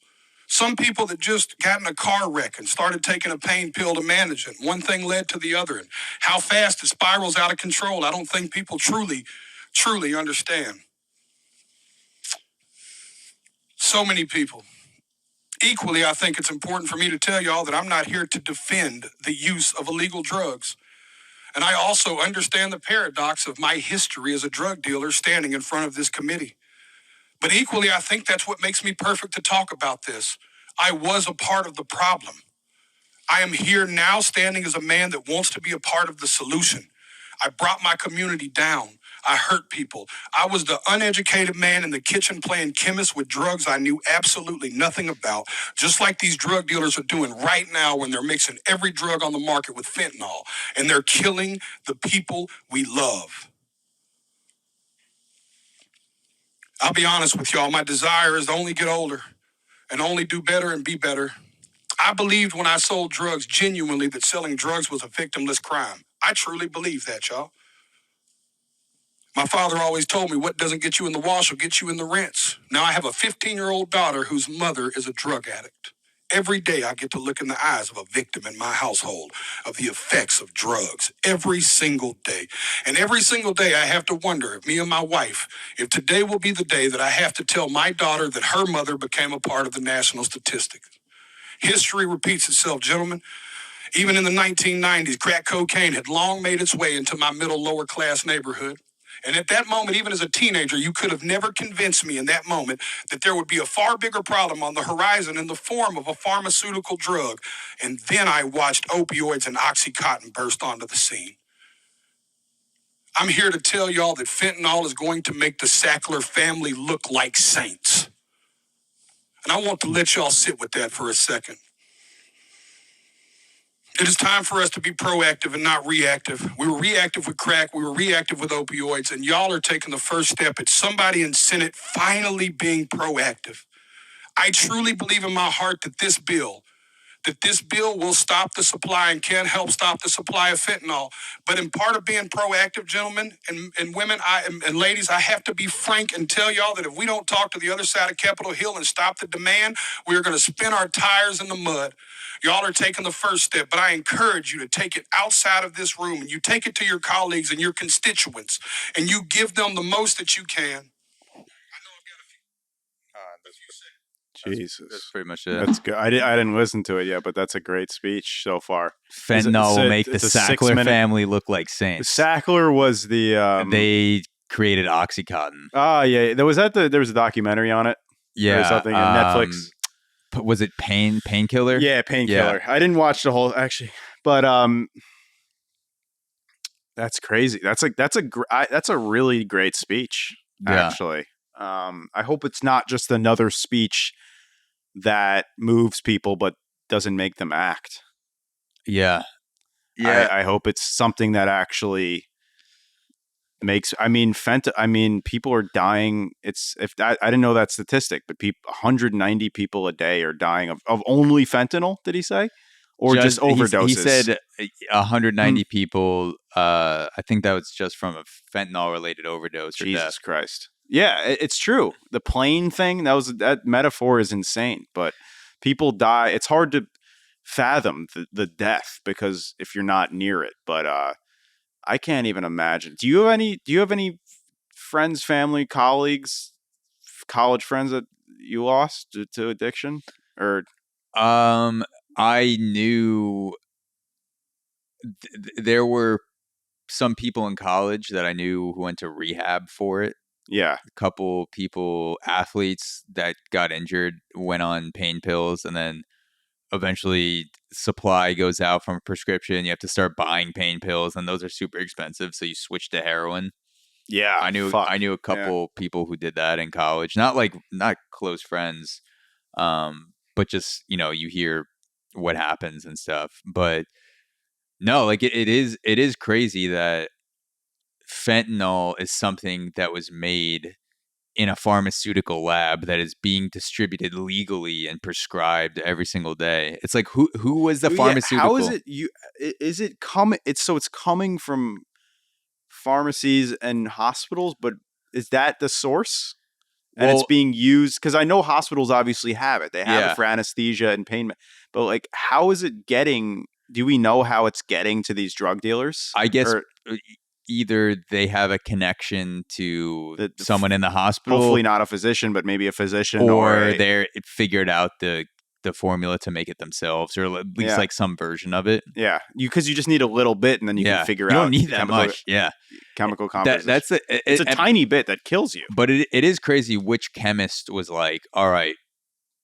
Some people that just got in a car wreck and started taking a pain pill to manage it. One thing led to the other, and how fast it spirals out of control, I don't think people truly understand. So many people. Equally, I think it's important for me to tell y'all that I'm not here to defend the use of illegal drugs. And I also understand the paradox of my history as a drug dealer standing in front of this committee. But equally, I think that's what makes me perfect to talk about this. I was a part of the problem. I am here now standing as a man that wants to be a part of the solution. I brought my community down. I hurt people. I was the uneducated man in the kitchen playing chemist with drugs I knew absolutely nothing about, just like these drug dealers are doing right now when they're mixing every drug on the market with fentanyl, and they're killing the people we love. I'll be honest with y'all, my desire is to only get older and only do better and be better. I believed when I sold drugs genuinely that selling drugs was a victimless crime. I truly believe that, y'all. My father always told me what doesn't get you in the wash will get you in the rinse. Now I have a 15-year-old daughter whose mother is a drug addict. Every day I get to look in the eyes of a victim in my household of the effects of drugs. Every single day. And every single day I have to wonder if me and my wife, if today will be the day that I have to tell my daughter that her mother became a part of the national statistics. History repeats itself, gentlemen. Even in the 1990s, crack cocaine had long made its way into my middle lower class neighborhood. And at that moment, even as a teenager, you could have never convinced me in that moment that there would be a far bigger problem on the horizon in the form of a pharmaceutical drug. And then I watched opioids and Oxycontin burst onto the scene. I'm here to tell y'all that fentanyl is going to make the Sackler family look like saints. And I want to let y'all sit with that for a second. It is time for us to be proactive and not reactive. We were reactive with crack, we were reactive with opioids, and y'all are taking the first step at somebody in Senate finally being proactive. I truly believe in my heart that this bill will stop the supply and can help stop the supply of fentanyl. But in part of being proactive, gentlemen and women and ladies, I have to be frank and tell y'all that if we don't talk to the other side of Capitol Hill and stop the demand, we are going to spin our tires in the mud. Y'all are taking the first step, but I encourage you to take it outside of this room and you take it to your colleagues and your constituents and you give them the most that you can.
Jesus,
that's pretty much it.
That's good. I didn't listen to it yet, but that's a great speech so far.
Fentanyl will make the Sackler family look like saints.
Sackler was the
they created Oxycontin.
Oh yeah, there was a documentary on it.
Yeah,
or something on Netflix.
Was it Painkiller?
Yeah, Painkiller. Yeah. I didn't watch the whole actually, but that's crazy. That's a really great speech. Actually, I hope it's not just another speech that moves people but doesn't make them act.
Yeah.
I hope it's something that actually makes. I mean, people are dying. I didn't know that statistic, but 190 people a day are dying of only fentanyl. Did he say, or just overdoses?
He said 190 people. I think that was just from a fentanyl related overdose.
Jesus Christ. Yeah, it's true. The plane thing, that metaphor is insane, but people die. It's hard to fathom the death because if you're not near it, but I can't even imagine. Do you have any friends, family, colleagues, college friends that you lost to addiction? Or
I knew there were some people in college that I knew who went to rehab for it.
Yeah.
A couple people, athletes that got injured, went on pain pills, and then eventually supply goes out from a prescription. You have to start buying pain pills, and those are super expensive. So you switch to heroin.
Yeah.
I knew a couple people who did that in college. Not close friends, but just, you hear what happens and stuff. But no, like it is crazy that fentanyl is something that was made in a pharmaceutical lab that is being distributed legally and prescribed every single day. It's like who was the pharmaceutical?
How is it? Is it coming? It's coming from pharmacies and hospitals, but is that the source? And it's being used because I know hospitals obviously have it. They have it for anesthesia and pain, but like, how is it getting? Do we know how it's getting to these drug dealers?
I guess. Either they have a connection to someone in the hospital,
hopefully not a physician, but maybe a physician,
or they figured out the formula to make it themselves, or at least like some version of it.
Yeah, because you just need a little bit, and then you can figure out.
You don't need that much. Yeah,
chemical composition.
It's
a tiny bit that kills you.
But it is crazy which chemist was like, all right,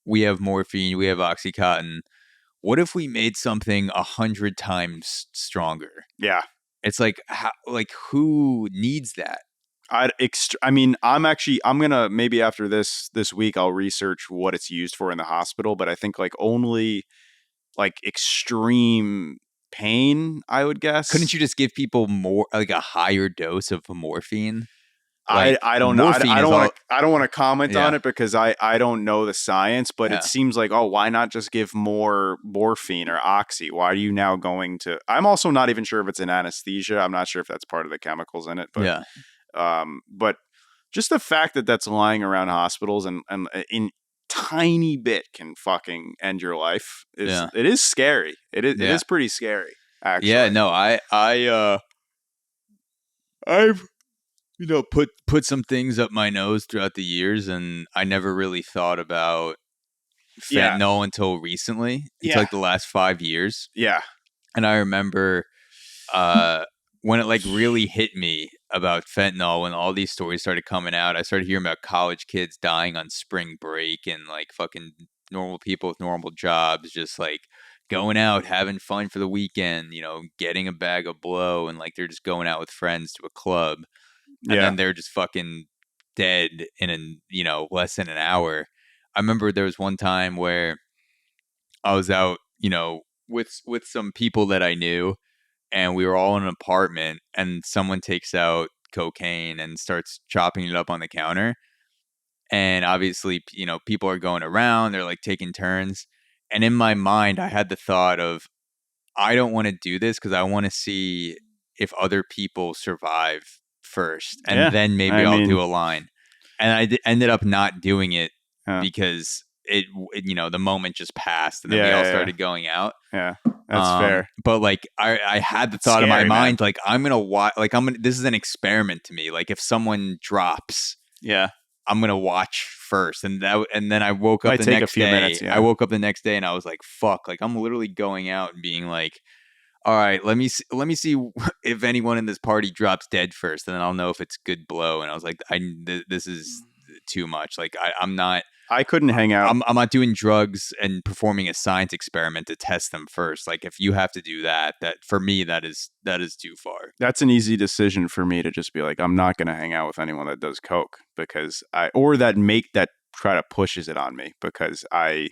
we have morphine, we have Oxycontin. What if we made something 100 times stronger?
Yeah.
It's like, who needs that?
I'm gonna maybe after this week I'll research what it's used for in the hospital, but I think like only like extreme pain, I would guess.
Couldn't you just give people more, like a higher dose of morphine?
Like, I don't know. I don't want to comment on it because I don't know the science, but it seems like, why not just give more morphine or oxy? Why are you now going to? I'm also not even sure if it's an anesthesia. I'm not sure if that's part of the chemicals in it, but but just the fact that that's lying around hospitals and in tiny bit can fucking end your life it is scary. It is pretty scary. Actually,
yeah. No, I've put some things up my nose throughout the years, and I never really thought about fentanyl until recently. It's like the last 5 years.
Yeah.
And I remember when it like really hit me about fentanyl, when all these stories started coming out, I started hearing about college kids dying on spring break and like fucking normal people with normal jobs just like going out having fun for the weekend, getting a bag of blow, and like they're just going out with friends to a club, and then they're just fucking dead in less than an hour. I remember there was one time where I was out, with some people that I knew, and we were all in an apartment, and someone takes out cocaine and starts chopping it up on the counter. And obviously, people are going around, they're like taking turns. And in my mind, I had the thought of, I don't want to do this because I want to see if other people survive first, and then maybe I'll do a line. And I ended up not doing it because the moment just passed, and then we all started going out.
Yeah, that's fair.
But like, I had the thought in my mind, like, I'm gonna watch. Like, this is an experiment to me. Like, if someone drops, I'm gonna watch first, and then I woke up the next day. Minutes, I woke up the next day, and I was like, "Fuck!" Like, I'm literally going out and being like, "All right, let me see if anyone in this party drops dead first, and then I'll know if it's good blow." And I was like, "This is too much. Like, I'm not."
I couldn't hang out.
I'm not doing drugs and performing a science experiment to test them first. Like, if you have to do that for me, that is too far.
That's an easy decision for me to just be like, I'm not going to hang out with anyone that does coke because that try to pushes it on me, because I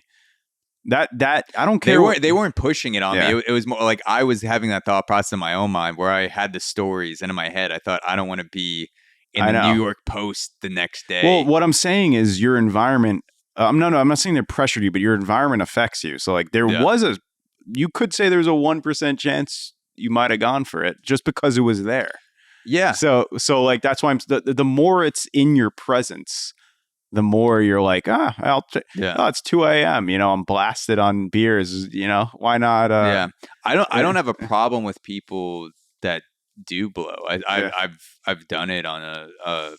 don't care.
They weren't pushing it on me. It was more like I was having that thought process in my own mind where I had the stories, and in my head I thought, I don't want to be in the New York Post the next day.
Well, what I'm saying is your environment. I'm not saying they pressured you, but your environment affects you. So like you could say there's a 1% chance you might have gone for it just because it was there.
Yeah.
So like that's why the more it's in your presence, the more you're like, it's 2 a.m. I'm blasted on beers. Why not?
I don't have a problem with people that do blow. I've done it on a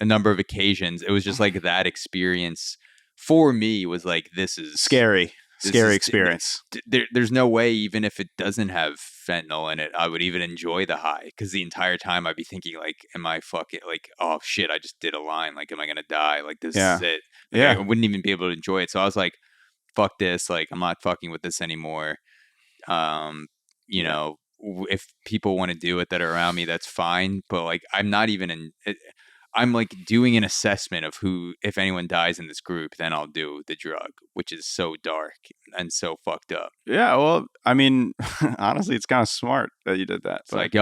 number of occasions. It was just like that experience for me was like, this is
scary experience.
There's no way, even if it doesn't have fentanyl in it, I would even enjoy the high, because the entire time I'd be thinking like, am I fucking like, oh shit, I just did a line, like, am I gonna die? Like, this is it. Like, I wouldn't even be able to enjoy it. So I was like, fuck this, like, I'm not fucking with this anymore. If people want to do it that are around me, that's fine. But like, I'm not even in it. I'm like doing an assessment of if anyone dies in this group, then I'll do the drug, which is so dark and so fucked up.
Yeah. Well, I mean, honestly, it's kind of smart that you did that.
It's like,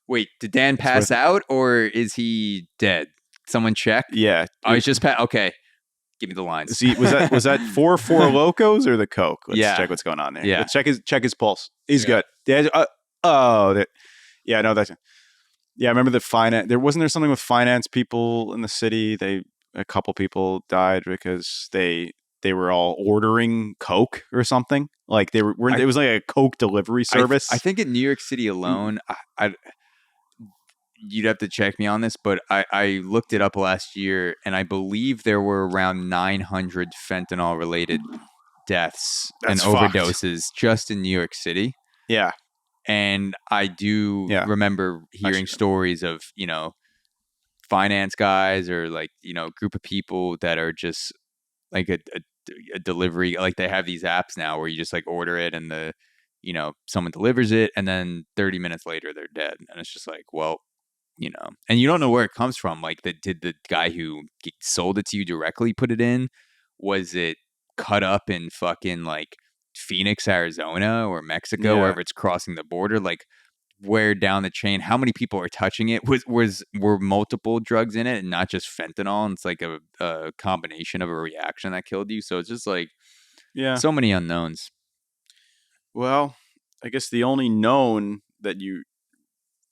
wait, did Dan pass out, or is he dead? Someone check.
Yeah.
Oh, he's just okay. Give me the lines.
See, was that Four Locos or the Coke? Let's check what's going on there.
Yeah.
Let's check his pulse. He's good. Yeah. No, that's. Yeah, I remember the finance. Wasn't there something with finance people in the city? A couple people died because they were all ordering Coke or something. Like it was like a Coke delivery service.
I think in New York City alone, you'd have to check me on this, but I looked it up last year, and I believe there were around 900 fentanyl related deaths and overdoses just in New York City.
Yeah.
And I do remember hearing stories of, finance guys or like, group of people that are just like a delivery. Like, they have these apps now where you just like order it, and someone delivers it, and then 30 minutes later they're dead. And it's just like, well, and you don't know where it comes from. Like, did the guy who sold it to you directly put it in? Was it cut up in fucking like Phoenix, Arizona, or Mexico, wherever it's crossing the border? Like, where down the chain, how many people are touching it? Were multiple drugs in it and not just fentanyl? And it's like a combination of a reaction that killed you. So it's just like, so many unknowns. Well,
I guess the only known that you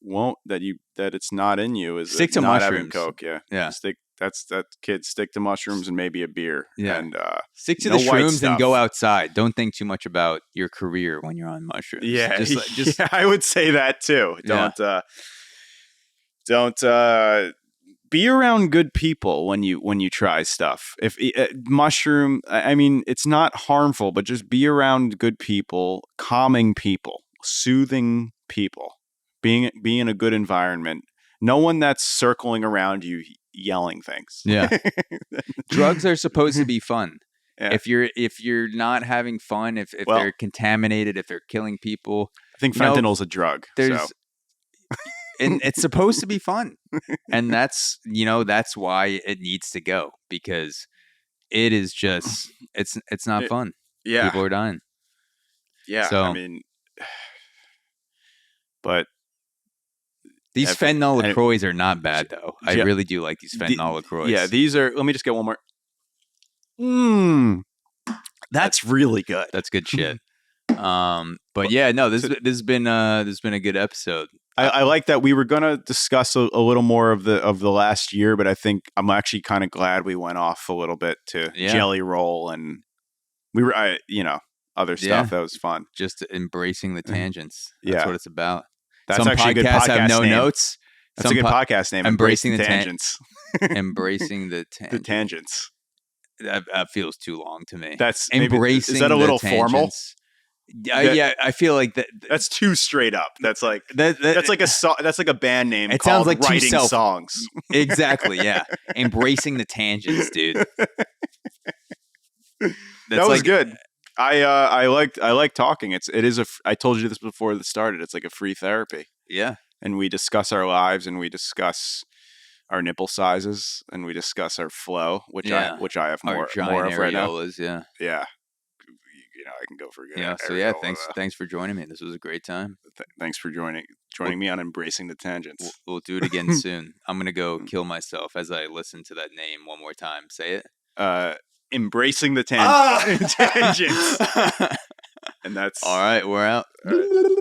won't that it's not in you is
stick to
not
mushrooms.
Having Coke. Yeah. Stick to mushrooms and maybe a beer.
Yeah.
And
stick to the shrooms and go outside. Don't think too much about your career when you're on mushrooms.
Yeah. I would say that too. Don't be around good people when you try stuff. If mushroom, I mean, it's not harmful, but just be around good people, calming people, soothing people, being in a good environment. No one that's circling around you yelling things.
Yeah. Drugs are supposed to be fun.
Yeah.
If you're not having fun, if they're contaminated, if they're killing people,
I think fentanyl's a drug.
And it's supposed to be fun, and that's why it needs to go, because it is just it's not fun.
Yeah,
people are dying.
Yeah,
so,
I mean, but
these fentanyl LaCroix are not bad though. I really do like these fentanyl LaCroix.
Yeah, these are. Let me just get one more. That's really good.
That's good shit. But yeah, no, this has been a good episode.
I like that we were gonna discuss a little more of the last year, but I think I'm actually kind of glad we went off a little bit to Jelly Roll, and we were other stuff that was fun.
Just embracing the tangents. That's
Yeah,
what it's about.
That's
some
actually
podcasts
a good podcast
have no
name.
notes.
That's a good podcast name.
Embracing the
tangents.
Embracing the
the tangents.
That feels too long to me.
That's
embracing.
Is that a little formal?
Yeah, I feel like that.
That's too straight up. That's like that's like a song. That's like a band name.
It
called
sounds like
writing songs.
Exactly. Yeah, embracing the tangents, dude.
That was good. I like talking. It is I told you this before it started. It's like a free therapy.
Yeah,
and we discuss our lives, and we discuss our nipple sizes, and we discuss our flow, which I have more of right now. Yeah. I can go for good.
Yeah. So thanks for joining me. This was a great time.
Thanks for joining me on Embracing the Tangents.
We'll do it again soon. I'm gonna go kill myself as I listen to that name one more time. Say it.
Embracing the Tangents. And that's
all right. We're out. All right.